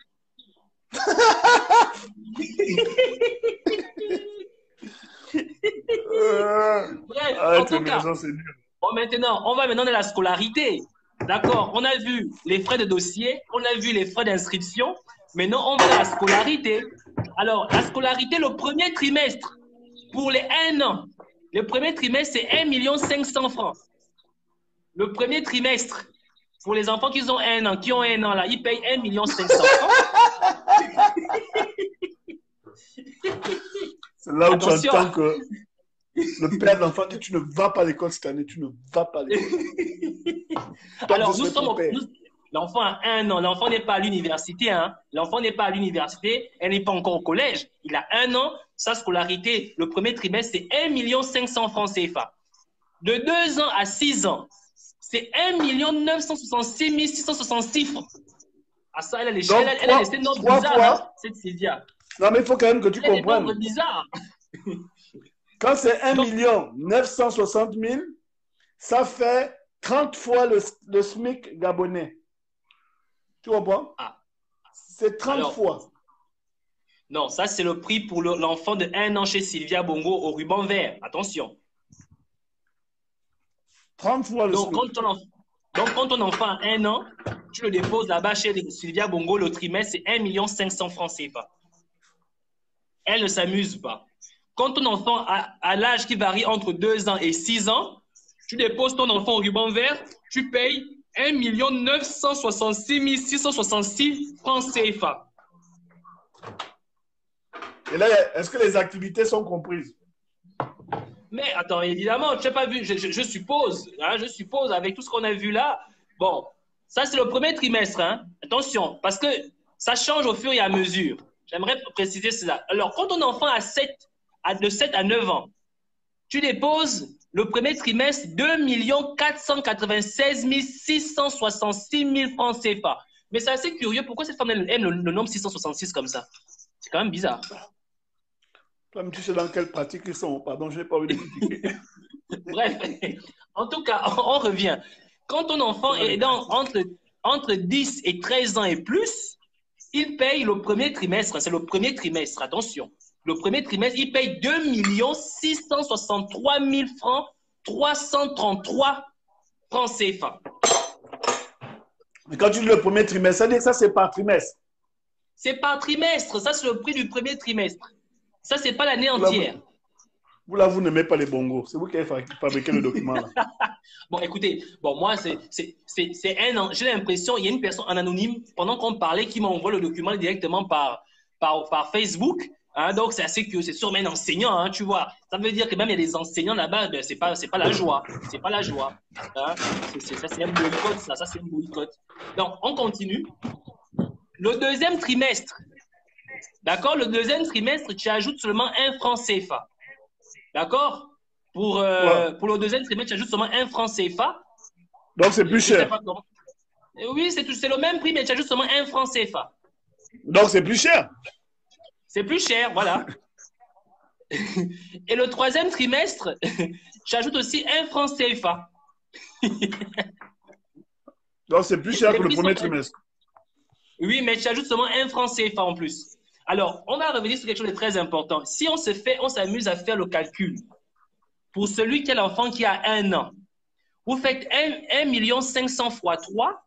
Bref, en tout cas, on va maintenant dans la scolarité. D'accord, on a vu les frais de dossier, on a vu les frais d'inscription. Maintenant, on va à la scolarité. Alors, la scolarité, le premier trimestre, pour les 1 an, le premier trimestre, c'est 1 500 000 francs. Le premier trimestre, pour les enfants qui ont 1 an, là, ils payent 1 500 000 francs. C'est là où tu entends que le père de l'enfant dit: tu ne vas pas à l'école cette année, tu ne vas pas à l'école. Alors, l'enfant a 1 an, l'enfant n'est pas à l'université, hein. L'enfant n'est pas à l'université, elle n'est pas encore au collège. Il a 1 an, sa scolarité, le premier trimestre, c'est 1 500 000 francs CFA. De 2 ans à 6 ans, c'est 1 966 666 francs. Ah, ça, elle a laissé notre bizarre, cette Sylvia. Non, mais il faut quand même que tu comprennes. C'est bizarre. Quand c'est 1 960 000, ça fait 30 fois le SMIC gabonais. Tu comprends? Ah. C'est 30 fois. Non, ça c'est le prix pour l'enfant de 1 an chez Sylvia Bongo au ruban vert. Attention. 30 fois le SMIC. Donc, quand ton enfant a 1 an, tu le déposes là-bas chez Sylvia Bongo, le trimestre, c'est 1 500 000 francs CFA. Elle ne s'amuse pas. Quand ton enfant a l'âge qui varie entre 2 ans et 6 ans, tu déposes ton enfant au ruban vert, tu payes 1 966 666 francs CFA. Et là, est-ce que les activités sont comprises? Mais attends, évidemment, tu n'as pas vu, je suppose, hein, avec tout ce qu'on a vu là. Bon, ça c'est le premier trimestre, hein. Attention, parce que Ça change au fur et à mesure. J'aimerais préciser cela. Alors, quand ton enfant a de 7 à 9 ans, tu déposes le premier trimestre 2 496 666 000 francs CFA. Mais c'est assez curieux. Pourquoi cette femme aime le nombre 666 comme ça? C'est quand même bizarre. Toi, tu sais dans quelle pratique ils sont. Pardon, je n'ai pas envie de critiquer. Bref, en tout cas, on revient. Quand ton enfant est entre 10 et 13 ans et plus, il paye le premier trimestre. C'est le premier trimestre, attention. Le premier trimestre, il paye 2 663 000 francs 333 francs CFA. Mais quand tu dis le premier trimestre, ça veut dire que ça, c'est par trimestre. C'est par trimestre. Ça, c'est le prix du premier trimestre. Ça, c'est pas l'année entière. Vous, là, vous n'aimez pas les bongos. C'est vous qui avez fabriqué le document, là. Bon, écoutez, bon, moi, j'ai l'impression, il y a une personne en anonyme, pendant qu'on parlait, qui m'envoie le document directement par Facebook. Hein, donc, c'est assez curieux. C'est sûrement un enseignant, hein, tu vois. Ça veut dire que même il y a des enseignants là-bas, ben, c'est pas la joie. C'est pas la joie. Hein. Ça, c'est un boycott, ça. Ça, c'est un boycott. Donc, on continue. Le deuxième trimestre, d'accord? Le deuxième trimestre, tu ajoutes seulement 1 franc CFA. D'accord? Pour le deuxième trimestre, tu ajoutes seulement 1 franc CFA. Donc, c'est plus cher. Oui, c'est le même prix, mais tu ajoutes seulement 1 franc CFA. Donc, c'est plus cher. C'est plus cher, voilà. Et le troisième trimestre, tu ajoutes aussi 1 franc CFA. Donc, c'est plus cher que le premier trimestre. Oui, mais tu ajoutes seulement 1 franc CFA en plus. Alors, on va revenir sur quelque chose de très important. Si on s'amuse à faire le calcul, pour celui qui a l'enfant qui a 1 an, vous faites 1 500 000 fois 3,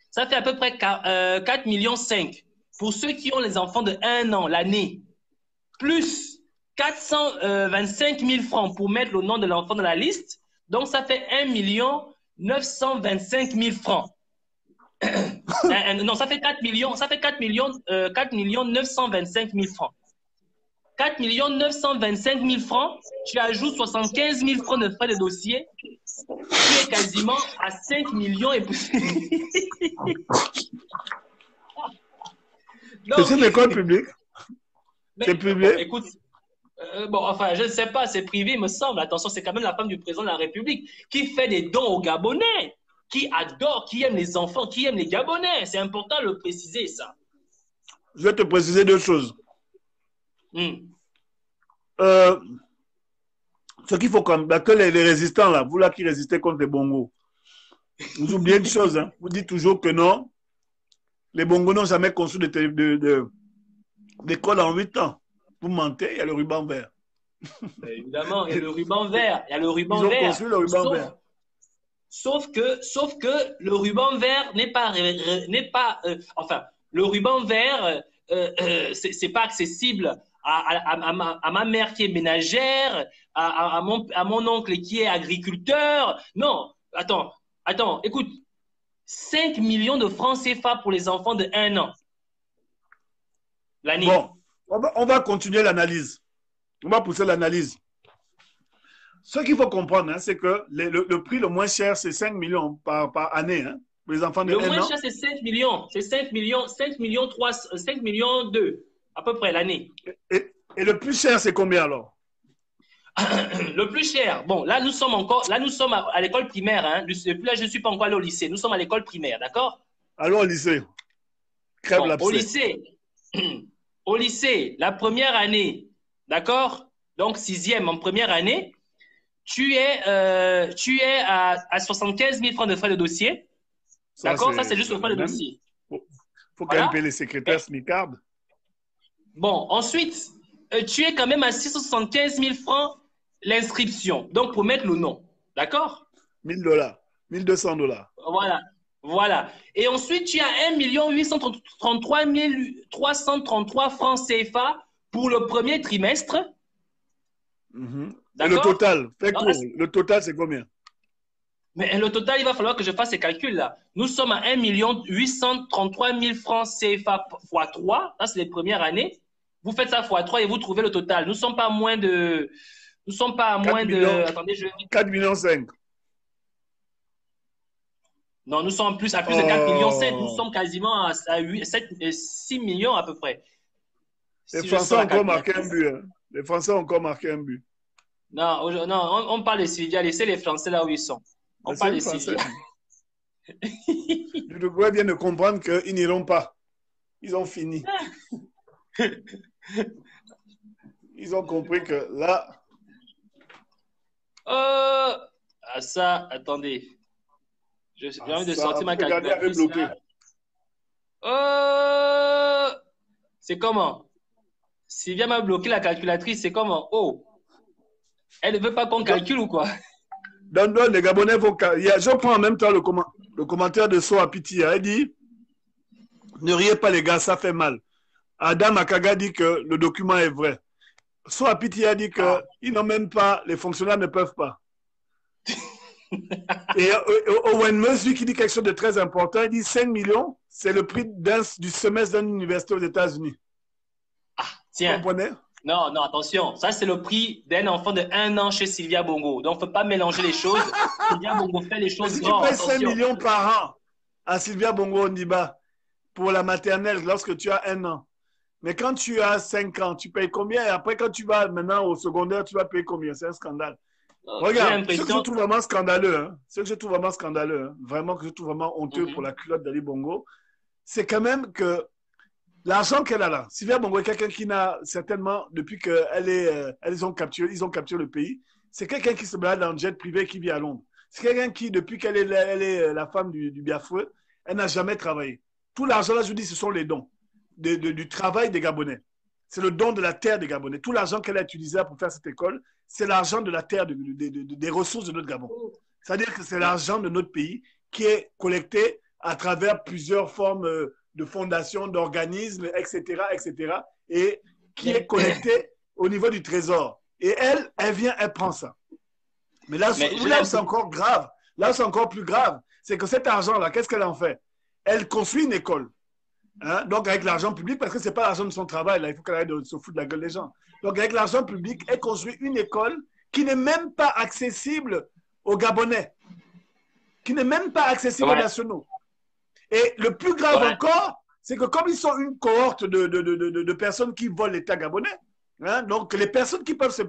ça fait à peu près 4,5 millions. Pour ceux qui ont les enfants de 1 an l'année, plus 425 000 francs pour mettre le nom de l'enfant dans la liste, donc ça fait 1 925 000 francs. Non, ça fait 4 925 000 francs. 4 925 000 francs, tu ajoutes 75 000 francs de frais de dossier, tu es quasiment à 5 millions et plus. C'est une école publique. C'est public. Écoute, enfin, je ne sais pas, c'est privé, il me semble. Attention, c'est quand même la femme du président de la République qui fait des dons aux Gabonais, qui adore, qui aime les enfants, qui aime les Gabonais. C'est important de le préciser, ça. Je vais te préciser 2 choses. Ce qu'il faut comme que les résistants, là, vous là qui résistez contre les bongos, vous oubliez une chose, hein. Vous dites toujours que non, les bongos n'ont jamais construit d'école en 8 ans. Vous mentez, il y a le ruban vert. Évidemment, il y a le ruban vert. Il y a le ruban Ils ont vert. construit le ruban vert. Sauf que le ruban vert enfin, le ruban vert, c'est pas accessible à ma mère qui est ménagère, à mon oncle qui est agriculteur. Non, attends, écoute, 5 millions de francs CFA pour les enfants de 1 an. L'année. Bon, on va continuer l'analyse. On va pousser l'analyse. Ce qu'il faut comprendre, hein, c'est que le prix le moins cher, c'est 5 millions par année, hein, pour les enfants de 1 an. Le moins cher, c'est 5 millions. C'est 5 millions 2, à peu près, l'année. Et le plus cher, c'est combien alors? Le plus cher, bon, là nous sommes à l'école primaire, hein. Depuis là, je ne suis pas encore allé au lycée. Nous sommes à l'école primaire, d'accord? Allons au lycée. Crève l'abcès. Au lycée, la première année, d'accord? Donc, 6e en première année, tu es à 75 000 francs de frais de dossier. D'accord? Ça, c'est juste le frais de dossier. Il faut quand même payer les secrétaires SMICARD. Bon, ensuite, tu es quand même à 675 000 francs l'inscription. Donc, pour mettre le nom. D'accord? $1 200. Voilà. Et ensuite, tu as 1 833 333 francs CFA pour le premier trimestre. Et le total, le total, c'est combien? Mais le total, il va falloir que je fasse ces calculs-là. Nous sommes à 1 833 000 francs CFA x 3. Ça, c'est les premières années. Vous faites ça x 3 et vous trouvez le total. Nous ne sommes pas à moins de... Attendez, 4 millions 5. Non, nous sommes plus à plus de 4 millions 7. Nous sommes quasiment à 8, 7, 6 millions à peu près. Les Français ont encore marqué un but. Hein. Les Français ont encore marqué un but. Non, on parle de Sylvia. Laissez les Français là où ils sont. On parle de Sylvia. Le Uruguay vient de comprendre qu'ils n'iront pas. Ils ont fini. Ils ont compris que là... ça, attendez. J'ai envie de sortir ma calculatrice. C'est comment? Sylvia m'a bloqué la calculatrice, c'est comment? Oh! Elle ne veut pas qu'on calcule ou quoi? Donc, les Gabonais vont... Je prends en même temps le commentaire de Soa Piti. Elle dit, ne riez pas les gars, ça fait mal. Adam Akaga dit que le document est vrai. Soa Piti a dit qu'ils n'ont même pas, les fonctionnaires ne peuvent pas. Et Owen Meus, lui qui dit quelque chose de très important, il dit 5 millions, c'est le prix du semestre d'une université aux États-Unis. Ah, tiens. Vous comprenez? Non, non, attention. Ça, c'est le prix d'un enfant de 1 an chez Sylvia Bongo. Donc, il ne faut pas mélanger les choses. Sylvia Bongo fait les choses grandes. Si tu payes 5 millions par an à Sylvia Bongo Ondiba pour la maternelle lorsque tu as 1 an, mais quand tu as 5 ans, tu payes combien? Et après, quand tu vas maintenant au secondaire, tu vas payer combien? C'est un scandale. Regarde, ce que je trouve vraiment scandaleux, hein, vraiment que je trouve vraiment honteux pour la culotte d'Ali Bongo, c'est quand même que l'argent qu'elle a là, Sylvia Bongo est quelqu'un qui n'a certainement, depuis qu'ils ont capturé le pays, c'est quelqu'un qui se balade en jet privé qui vit à Londres. C'est quelqu'un qui, depuis qu'elle est la femme du Biafra, elle n'a jamais travaillé. Tout l'argent là, je vous dis, ce sont les dons du travail des Gabonais. C'est le don de la terre des Gabonais. Tout l'argent qu'elle a utilisé pour faire cette école, c'est l'argent de la terre, des ressources de notre Gabon. C'est-à-dire que c'est l'argent de notre pays qui est collecté à travers plusieurs formes de fondations, d'organismes, etc., et qui est collecté au niveau du trésor. Et elle vient, elle prend ça. Mais là c'est encore grave. Là, c'est encore plus grave. C'est que cet argent-là, qu'est-ce qu'elle en fait? Elle construit une école. Hein? Donc, avec l'argent public, parce que ce n'est pas l'argent de son travail, là, il faut qu'elle arrête de se foutre de la gueule des gens. Donc, avec l'argent public, elle construit une école qui n'est même pas accessible aux Gabonais, qui n'est même pas accessible aux nationaux. Et le plus grave encore, c'est que comme ils sont une cohorte de personnes qui volent l'État gabonais, hein, donc les personnes qui peuvent se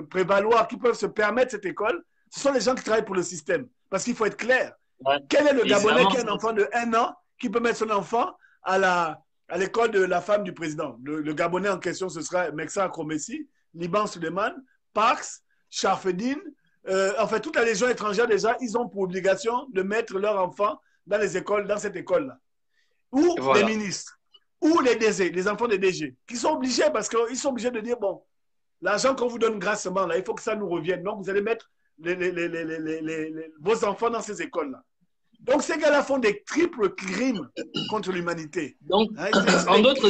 prévaloir, qui peuvent se permettre cette école, ce sont les gens qui travaillent pour le système. Parce qu'il faut être clair. Quel est le Gabonais qui a un enfant de 1 an qui peut mettre son enfant à l'école de la femme du président? Le Gabonais en question, ce sera Meksa Akromessi, Liban Suleiman, Parks, Sharfedine. En fait, toute la légion étrangère, déjà, ils ont pour obligation de mettre leurs enfants dans les écoles, dans cette école-là. Ou les ministres, ou les DG, les enfants des DG, qui sont obligés, parce qu'ils sont obligés de dire, bon, l'argent qu'on vous donne grassement, là, il faut que ça nous revienne. Donc, vous allez mettre vos enfants dans ces écoles-là. Donc, ces gars-là font des triples crimes contre l'humanité. Donc, en d'autres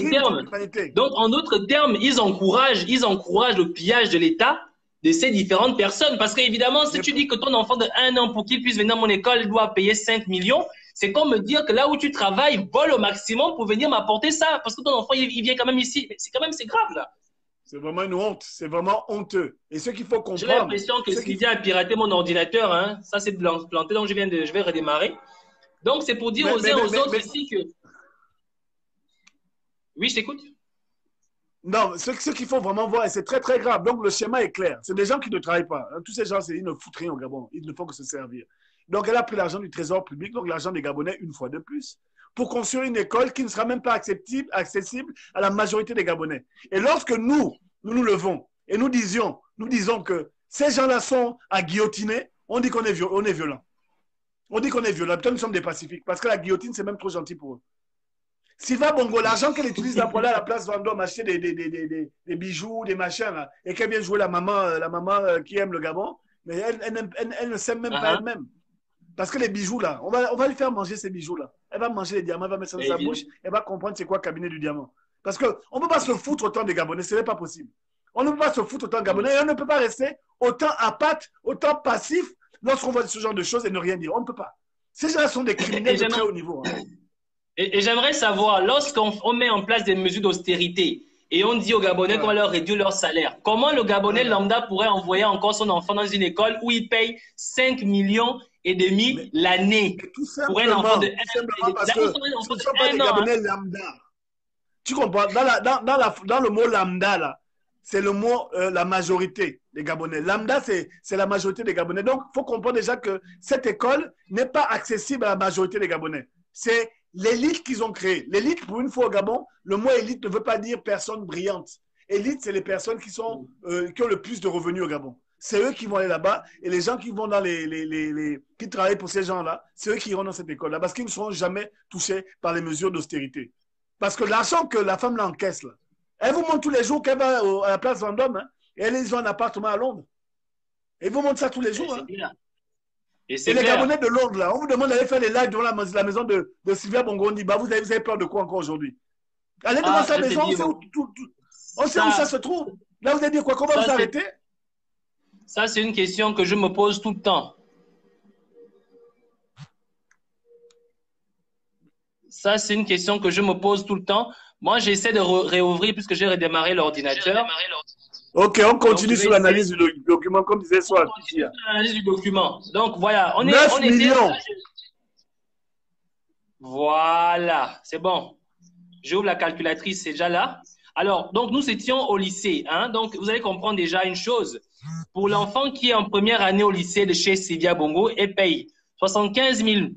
termes, ils encouragent le pillage de l'État de ces différentes personnes. Parce qu'évidemment, si tu dis que ton enfant de 1 an, pour qu'il puisse venir à mon école, doit payer 5 millions, c'est comme me dire que là où tu travailles, vole au maximum pour venir m'apporter ça. Parce que ton enfant, il vient quand même ici. C'est grave, là. C'est vraiment une honte. C'est vraiment honteux. Et ce qu'il faut comprendre... J'ai l'impression que Sylvia a piraté mon ordinateur. Hein. Ça, c'est planté. Donc, je vais redémarrer. Donc, c'est pour dire aux autres ici que... Oui, je t'écoute. Non, ce qu'il faut vraiment voir, et c'est très, très grave. Donc, le schéma est clair. C'est des gens qui ne travaillent pas. Tous ces gens, ils ne foutent rien au Gabon. Ils ne font que se servir. Donc, elle a pris l'argent du trésor public, donc l'argent des Gabonais, une fois de plus, pour construire une école qui ne sera même pas accessible à la majorité des Gabonais. Et lorsque nous nous levons et nous disons que ces gens-là sont à guillotiner, on dit qu'on est violent. On dit qu'on est violent. Peut-être nous sommes des pacifiques, parce que la guillotine, c'est même trop gentil pour eux. Sylvia Bongo, l'argent qu'elle utilise là pour aller à la place Vendôme, acheter des bijoux, des machins, là, et qu'elle vient jouer la maman qui aime le Gabon, mais elle ne s'aime même pas elle-même. Parce que les bijoux, là, on va lui faire manger ces bijoux-là. Elle va manger les diamants, elle va mettre ça dans sa bouche, elle va comprendre c'est quoi le cabinet du diamant. Parce qu'on ne peut pas se foutre autant des Gabonais, ce n'est pas possible. On ne peut pas se foutre autant des Gabonais, et on ne peut pas rester autant apathe, autant passif lorsqu'on voit ce genre de choses et ne rien dire. On ne peut pas. Ces gens-là sont des criminels de très haut niveau. Hein. Et j'aimerais savoir, lorsqu'on met en place des mesures d'austérité, et on dit aux Gabonais qu'on va leur réduire leur salaire. Comment le Gabonais lambda pourrait envoyer encore son enfant dans une école où il paye 5 millions et demi l'année pour un enfant de 1 an? Parce que ce ne sont pas des Gabonais lambda. Tu comprends? Dans le mot lambda, là, c'est le mot la majorité des Gabonais. Lambda, c'est la majorité des Gabonais. Donc, il faut comprendre déjà que cette école n'est pas accessible à la majorité des Gabonais. C'est l'élite qu'ils ont créée. L'élite, pour une fois au Gabon, le mot élite ne veut pas dire personne brillante. Élite, c'est les personnes qui ont le plus de revenus au Gabon. C'est eux qui vont aller là-bas et les gens qui vont dans qui travaillent pour ces gens-là, c'est eux qui iront dans cette école-là parce qu'ils ne seront jamais touchés par les mesures d'austérité. Parce que l'argent que la femme l'encaisse, là, elle vous montre tous les jours qu'elle va à la place Vendôme, hein, et elle a un appartement à Londres. Elle vous montre ça tous les jours. Hein. Et les Gabonais de Londres, là, on vous demande d'aller faire les lives devant la maison de Sylvia Bongondi. Bah, vous avez peur de quoi encore aujourd'hui? Allez devant sa maison, on sait où ça se trouve. Là, vous allez dire quoi? Comment vous arrêter? Ça, c'est une question que je me pose tout le temps. Ça, c'est une question que je me pose tout le temps. Moi, j'essaie de réouvrir puisque j'ai redémarré l'ordinateur. Ok, on continue sur l'analyse du document, comme disait Soit. L'analyse du document. Donc, voilà. 9 millions. Voilà, c'est bon. J'ouvre la calculatrice, c'est déjà là. Alors, donc, nous étions au lycée. Hein? Donc, vous allez comprendre déjà une chose. Pour l'enfant qui est en première année au lycée de chez Sylvia Bongo, elle paye 75 000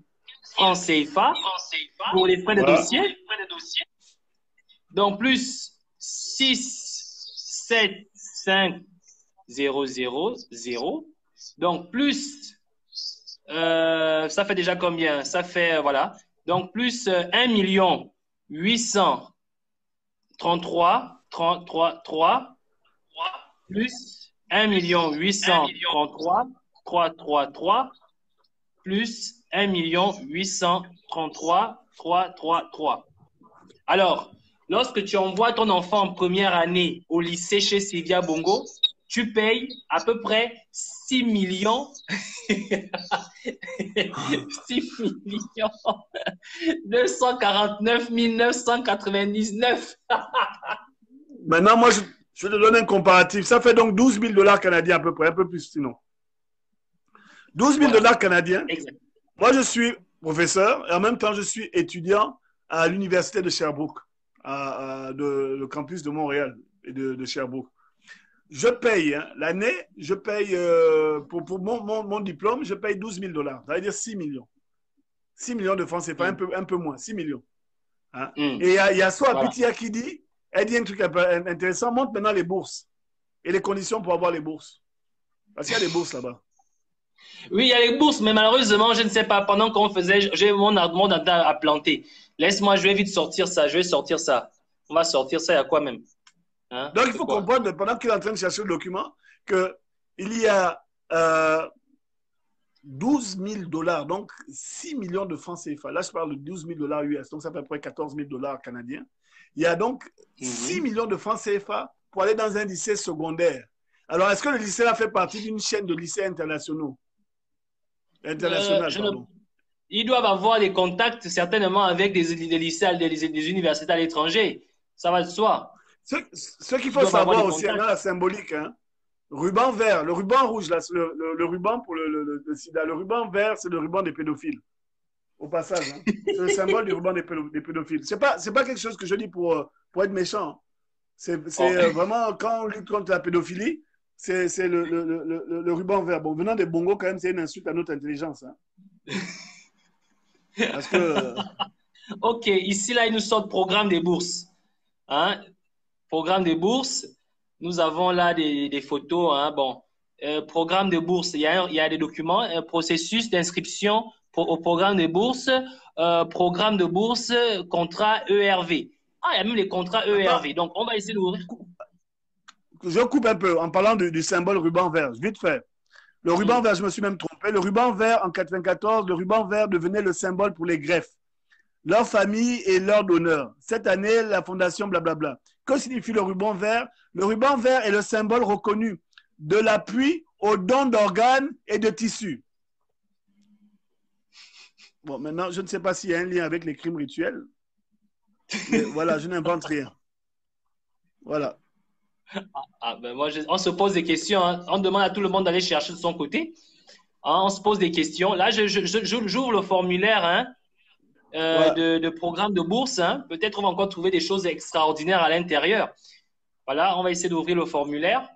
francs CFA pour les frais de dossier. Donc, plus 6, 7, 5, 0, 0, 0. Donc, plus, ça fait déjà combien? Ça fait, voilà. Donc, plus 1 million 833, 3, plus 1 million 833, 3, plus 1 million 833, 3. Alors, lorsque tu envoies ton enfant en première année au lycée chez Sylvia Bongo, tu payes à peu près 6 millions 249 999. Maintenant, moi, je te donne un comparatif. Ça fait donc 12 000 $ canadiens à peu près, un peu plus sinon. 12 000 $ canadiens. Exact. Moi, je suis professeur et en même temps, je suis étudiant à l'université de Sherbrooke, le campus de Montréal et de Sherbrooke. Je paye l'année, je paye pour mon diplôme, je paye 12 000 $. Ça veut dire 6 millions. 6 millions de francs, c'est pas un peu moins, 6 millions. Hein? Et il y a Soit Pitia qui dit, elle dit un truc intéressant, montre maintenant les bourses et les conditions pour avoir les bourses. Parce qu'il y a des bourses là-bas. Oui, il y a les bourses, mais malheureusement, je ne sais pas, pendant qu'on faisait, j'ai mon ordinateur à planter. Laisse-moi, je vais vite sortir ça, On va sortir ça, il y a quoi même? Hein? Donc, il faut comprendre, pendant qu'il est en train de chercher le document, qu'il y a 12 000 $, donc 6 millions de francs CFA. Là, je parle de 12 000 $ US, donc ça fait à peu près 14 000 $ canadiens. Il y a donc 6 millions de francs CFA pour aller dans un lycée secondaire. Alors, est-ce que le lycée là fait partie d'une chaîne de lycées internationaux? Ils doivent avoir des contacts certainement avec des lycées, des universités à l'étranger. Ça va de soi. Ce qu'il faut savoir aussi, dans la symbolique, hein, ruban vert, le ruban rouge, là, le ruban pour le sida, le ruban vert, c'est le ruban des pédophiles. Au passage, hein. C'est le symbole du ruban des pédophiles. C'est pas quelque chose que je dis pour être méchant. C'est vraiment, quand on lutte contre la pédophilie, c'est le ruban vert. Bon, venant des Bongo, quand même, c'est une insulte à notre intelligence. Hein. Parce que... Ok, ici, là, ils nous sortent programme des bourses. Hein? Programme des bourses. Nous avons là des photos. Hein? Bon, programme de bourse, il y a des documents. Processus d'inscription au programme de bourse. Programme de bourse, contrat ERV. Ah, il y a même les contrats ERV. Donc, on va essayer d'ouvrir. Je coupe un peu en parlant du symbole ruban vert. Vite fait. Le ruban vert, je me suis même trompé. Le ruban vert, en 1994, le ruban vert devenait le symbole pour les greffes, leur famille et leur donneur. Cette année, la fondation blablabla. Que signifie le ruban vert? Le ruban vert est le symbole reconnu de l'appui aux dons d'organes et de tissus. Bon, maintenant, je ne sais pas s'il y a un lien avec les crimes rituels. Mais voilà, je n'invente rien. Voilà. Ben moi, on se pose des questions. Hein. On demande à tout le monde d'aller chercher de son côté. Hein, on se pose des questions. Là, j'ouvre le formulaire hein, de programme de bourse. Hein. Peut-être on va encore trouver des choses extraordinaires à l'intérieur. Voilà, on va essayer d'ouvrir le formulaire.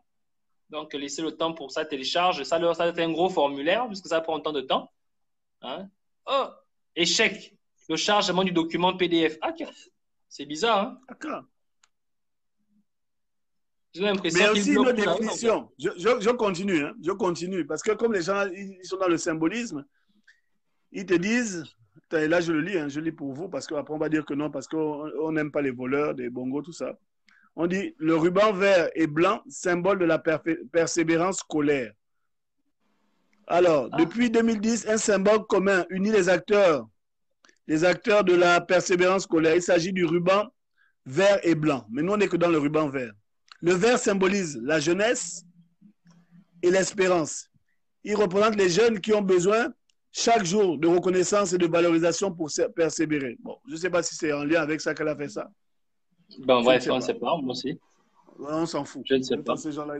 Donc, laissez le temps pour ça télécharge. Ça fait un gros formulaire puisque ça prend tant de temps. Hein. Oh, échec. Le chargement du document PDF. Ah, c'est bizarre. Hein. D'accord. J'ai l'impression mais aussi une définition. Je continue, hein. Je continue. Parce que comme les gens ils sont dans le symbolisme, ils te disent, et là je le lis, hein, je lis pour vous, parce qu'après on va dire que non, parce qu'on n'aime pas les voleurs, des bongos, tout ça. On dit, le ruban vert et blanc, symbole de la persévérance scolaire. Alors, depuis 2010, un symbole commun unit les acteurs de la persévérance scolaire. Il s'agit du ruban vert et blanc. Mais nous, on n'est que dans le ruban vert. Le vert symbolise la jeunesse et l'espérance. Il représente les jeunes qui ont besoin chaque jour de reconnaissance et de valorisation pour persévérer. Bon, je ne sais pas si c'est en lien avec ça qu'elle a fait ça. Ben bref, on ne sait pas, moi aussi. On s'en fout. Je ne sais pas. Ces gens-là,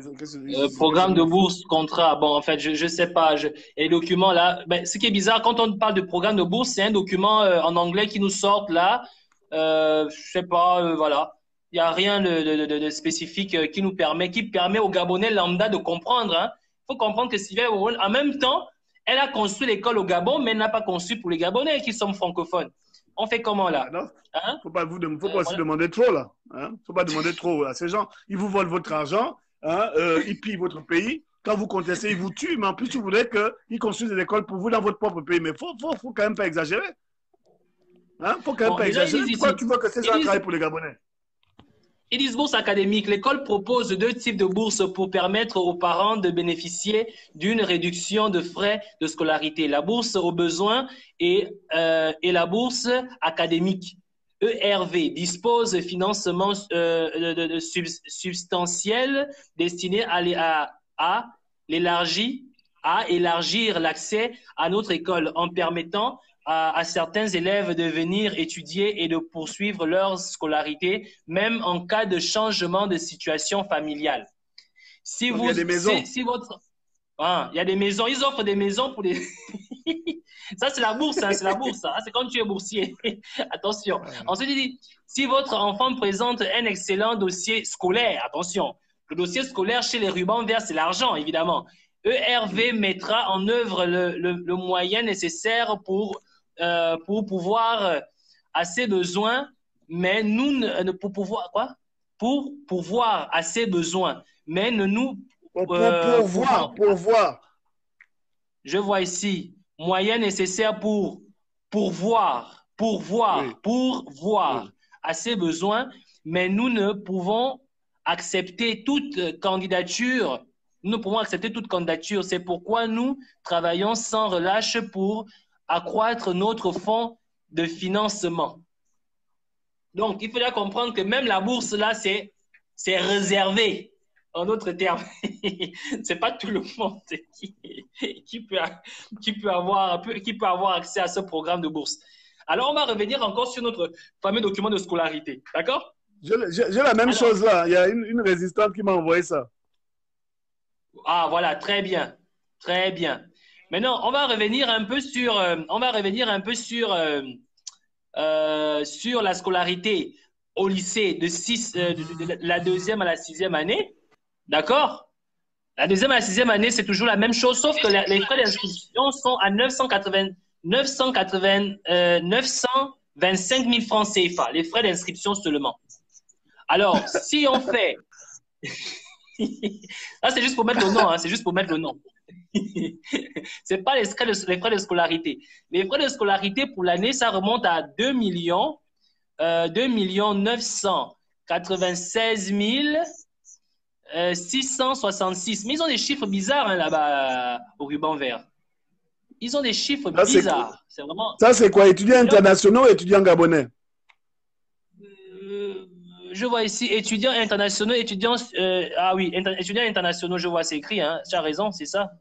programme de bourse, contrat. Bon, en fait, je ne sais pas. Et les documents là, ben, ce qui est bizarre, quand on parle de programme de bourse, c'est un document en anglais qui nous sort là. Je ne sais pas, voilà. Il n'y a rien de spécifique qui permet aux Gabonais lambda de comprendre. Hein. Il faut comprendre que Sylvia Owon, en même temps, elle a construit l'école au Gabon, mais elle n'a pas construit pour les Gabonais qui sont francophones. On fait comment là? Il ne faut pas aussi demander trop là. Hein? Faut pas demander trop à ces gens. Ils vous volent votre argent, hein? Ils pillent votre pays. Quand vous contestez, ils vous tuent. Mais en plus, vous voudrez qu'ils construisent des écoles pour vous dans votre propre pays. Mais il faut quand même pas exagérer. Hein? Faut quand même pas exagérer. Pourquoi tu veux que ces gens travaillent pour les Gabonais? Ils disent bourse académique. L'école propose 2 types de bourses pour permettre aux parents de bénéficier d'une réduction de frais de scolarité. La bourse aux besoins et la bourse académique. ERV dispose de financements substantiels destinés à élargir l'accès à notre école en permettant à certains élèves de venir étudier et de poursuivre leur scolarité, même en cas de changement de situation familiale. Si vous, il y a des maisons. Si votre, il y a des maisons. Ils offrent des maisons pour les. Ça, c'est la bourse. Hein, c'est la bourse. Hein, c'est quand tu es boursier. Attention. Ensuite, il dit, si votre enfant présente un excellent dossier scolaire, attention, le dossier scolaire chez les rubans verts, c'est l'argent, évidemment. ERV mettra en œuvre le moyen nécessaire pour pouvoir à ses besoins, mais nous pour pouvoir quoi? Pour pouvoir à ses besoins, mais ne nous pourvoir. Je vois ici moyen nécessaire pour pourvoir à ses besoins, mais nous ne pouvons accepter toute candidature. Nous ne pouvons accepter toute candidature. C'est pourquoi nous travaillons sans relâche pour accroître notre fonds de financement. Donc, il faudra comprendre que même la bourse, là, c'est réservé. En d'autres termes, c'est pas tout le monde qui peut avoir accès à ce programme de bourse. Alors, on va revenir encore sur notre fameux document de scolarité. D'accord? J'ai la même chose là. Il y a une résistante qui m'a envoyé ça. Ah, voilà, très bien. Très bien. Maintenant, on va revenir un peu sur la scolarité au lycée de la 2e à la 6e année. D'accord? La 2e à la 6e année, c'est toujours la même chose, sauf que les frais d'inscription sont à 925 000 francs CFA, les frais d'inscription seulement. Alors, si on fait... Là, c'est juste pour mettre le nom, hein, c'est juste pour mettre le nom. C'est pas les frais de scolarité. Les frais de scolarité pour l'année, ça remonte à 2 996 666. Mais ils ont des chiffres bizarres hein, là-bas au ruban vert. Ils ont des chiffres bizarres. C'est vraiment... Ça, c'est quoi? Étudiants internationaux ou étudiants gabonais? Je vois ici étudiants internationaux, étudiants internationaux, je vois, c'est écrit, hein, tu as raison, c'est ça.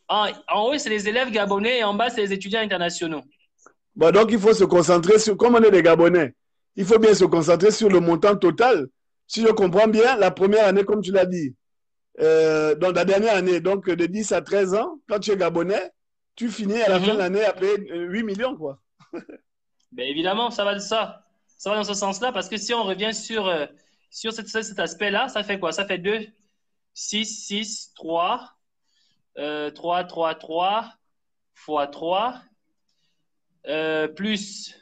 En haut, c'est les élèves gabonais et en bas, c'est les étudiants internationaux. Bon, donc, il faut se concentrer sur, comme on est des Gabonais, il faut bien se concentrer sur le montant total si je comprends bien, la première année, comme tu l'as dit, donc la dernière année, donc de 10 à 13 ans, quand tu es Gabonais, tu finis à la fin de l'année à payer 8 millions, quoi. Ben évidemment, ça va de ça. Ça va dans ce sens-là, parce que si on revient sur cet aspect-là, ça fait quoi? Ça fait 2, 6, 6, 3, 3, 3, 3, fois 3, plus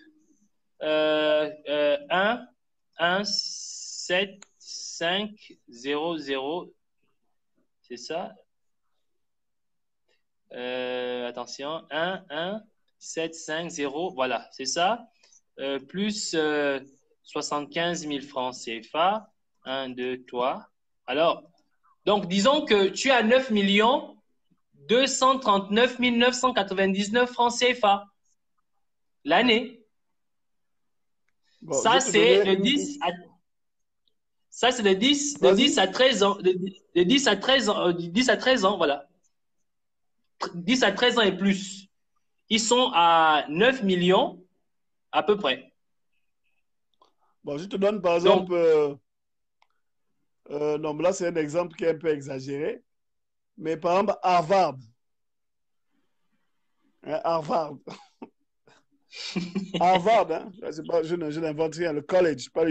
1, 1, 7, 5, 0, 0. C'est ça? Attention, 1, 1, 7, 5, 0. Voilà, c'est ça. Plus 75 000 francs CFA. 1, 2, 3. Alors, donc, disons que tu as 9 239 999 francs CFA l'année. Bon, Ça, c'est de 10 à... Ça, c'est de 10 à 13 ans. De 10 à 13 ans, 10 à 13 ans, voilà. 10 à 13 ans et plus. Ils sont à 9 millions à peu près. Bon, je te donne par exemple, non, là c'est un exemple qui est un peu exagéré, mais par exemple Harvard. Hein, Harvard. Harvard, hein, je n'invente rien, le college, pas